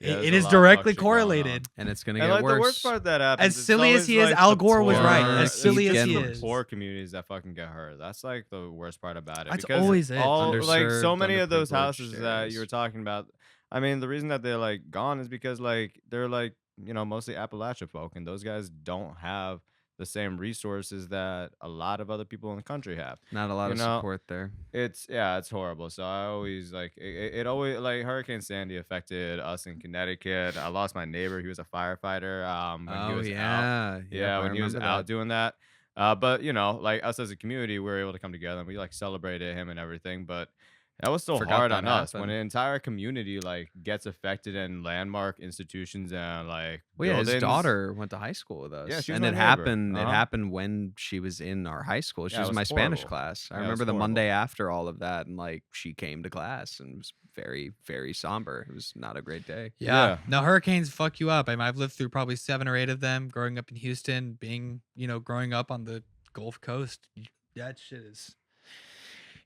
it there's a is lot of directly fuck shit going on. correlated. And it's gonna And get like worse. the worst part that happens, As it's silly as always, he is, like, Al the Gore was right. poor- As silly it's as he getting is. poor communities that fucking get hurt. That's like the worst part about it. That's because always it. All like so Underserved, many of those underprivileged houses that areas. you were talking about. I mean, the reason that they're like gone is because like they're like mostly Appalachia folk, and those guys don't have the same resources that a lot of other people in the country have. Not a lot you of know, support there. It's horrible. So I always like it always like Hurricane Sandy affected us in Connecticut. I lost my neighbor. He was a firefighter. When he Oh was out. yeah, Yeah, I when he was remember out that. doing that. But like us as a community, we were able to come together and we like celebrated him and everything. But that was still Forgot hard that on us when happened. an entire community like gets affected and landmark institutions and like Well, yeah, his buildings. daughter went to high school with us. Yeah, she was and my it neighbor. happened. It Uh-huh. happened when she was in our high school. She Yeah, it was in my was Spanish horrible. class. I Yeah, it remember was the horrible. Monday after all of that, and like she came to class and it was very, very somber. It was not a great day. Yeah. Yeah. No, hurricanes fuck you up. I mean, I've lived through probably 7 or 8 of them growing up in Houston, being, growing up on the Gulf Coast, that shit is,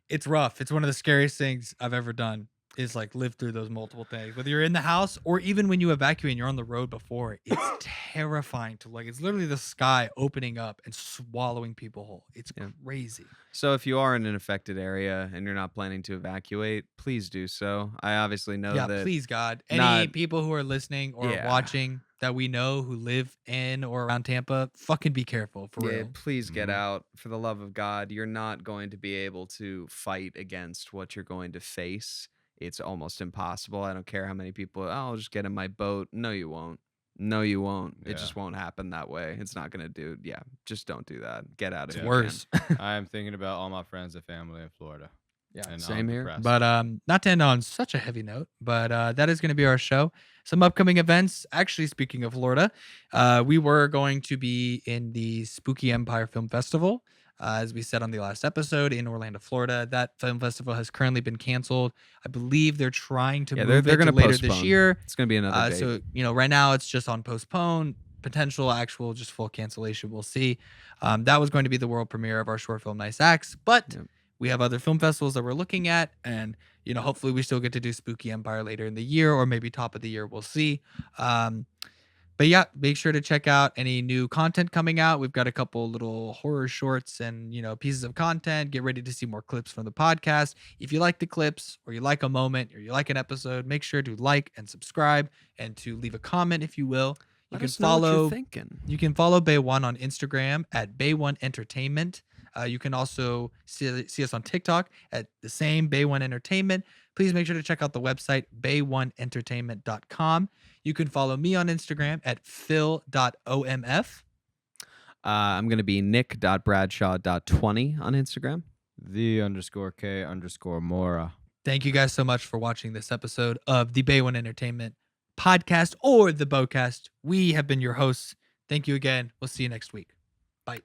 it's rough. It's one of the scariest things I've ever done is like live through those multiple things. Whether you're in the house or even when you evacuate and you're on the road before, it's terrifying to like, it's literally the sky opening up and swallowing people whole. It's Yeah. crazy. So if you are in an affected area and you're not planning to evacuate, please do so. I obviously know Yeah, that please, God. Any not people who are listening or yeah. watching that we know who live in or around Tampa, fucking be careful for Yeah, real. please get Mhm. out. For the love of God, you're not going to be able to fight against what you're going to face. It's almost impossible. I don't care how many people, oh, I'll just get in my boat. No, you won't. No, you won't. It Yeah. just won't happen that way. It's not going to do. Yeah, just don't do that. Get out if It's you worse. I am thinking about all my friends and family in Florida. Yeah, And same I'm here. depressed. But not to end on such a heavy note, but that is going to be our show. Some upcoming events. Actually, speaking of Florida, we were going to be in the Spooky Empire Film Festival, as we said on the last episode, in Orlando, Florida. That film festival has currently been canceled. I believe they're trying to Yeah, move they're it to going to later this postpone. year. It's going to be another date. So right now it's just on postpone. Potential actual just full cancellation. We'll see. That was going to be the world premiere of our short film Nice Acts, but Yep. we have other film festivals that we're looking at, and hopefully we still get to do Spooky Empire later in the year, or maybe top of the year. We'll see. But yeah, make sure to check out any new content coming out. We've got a couple little horror shorts and pieces of content. Get ready to see more clips from the podcast. If you like the clips, or you like a moment, or you like an episode, make sure to like and subscribe and to leave a comment if you will. You Let can us know what you're follow. thinking. You can follow Bay One on Instagram at Bay One Entertainment. You can also see us on TikTok at the same Bay One Entertainment. Please make sure to check out the website bay1entertainment.com. You can follow me on Instagram at phil.omf. I'm going to be nick.bradshaw.20 on Instagram. _K_Mora. Thank you guys so much for watching this episode of the Bay One Entertainment podcast, or the Bowcast. We have been your hosts. Thank you again. We'll see you next week. Bye.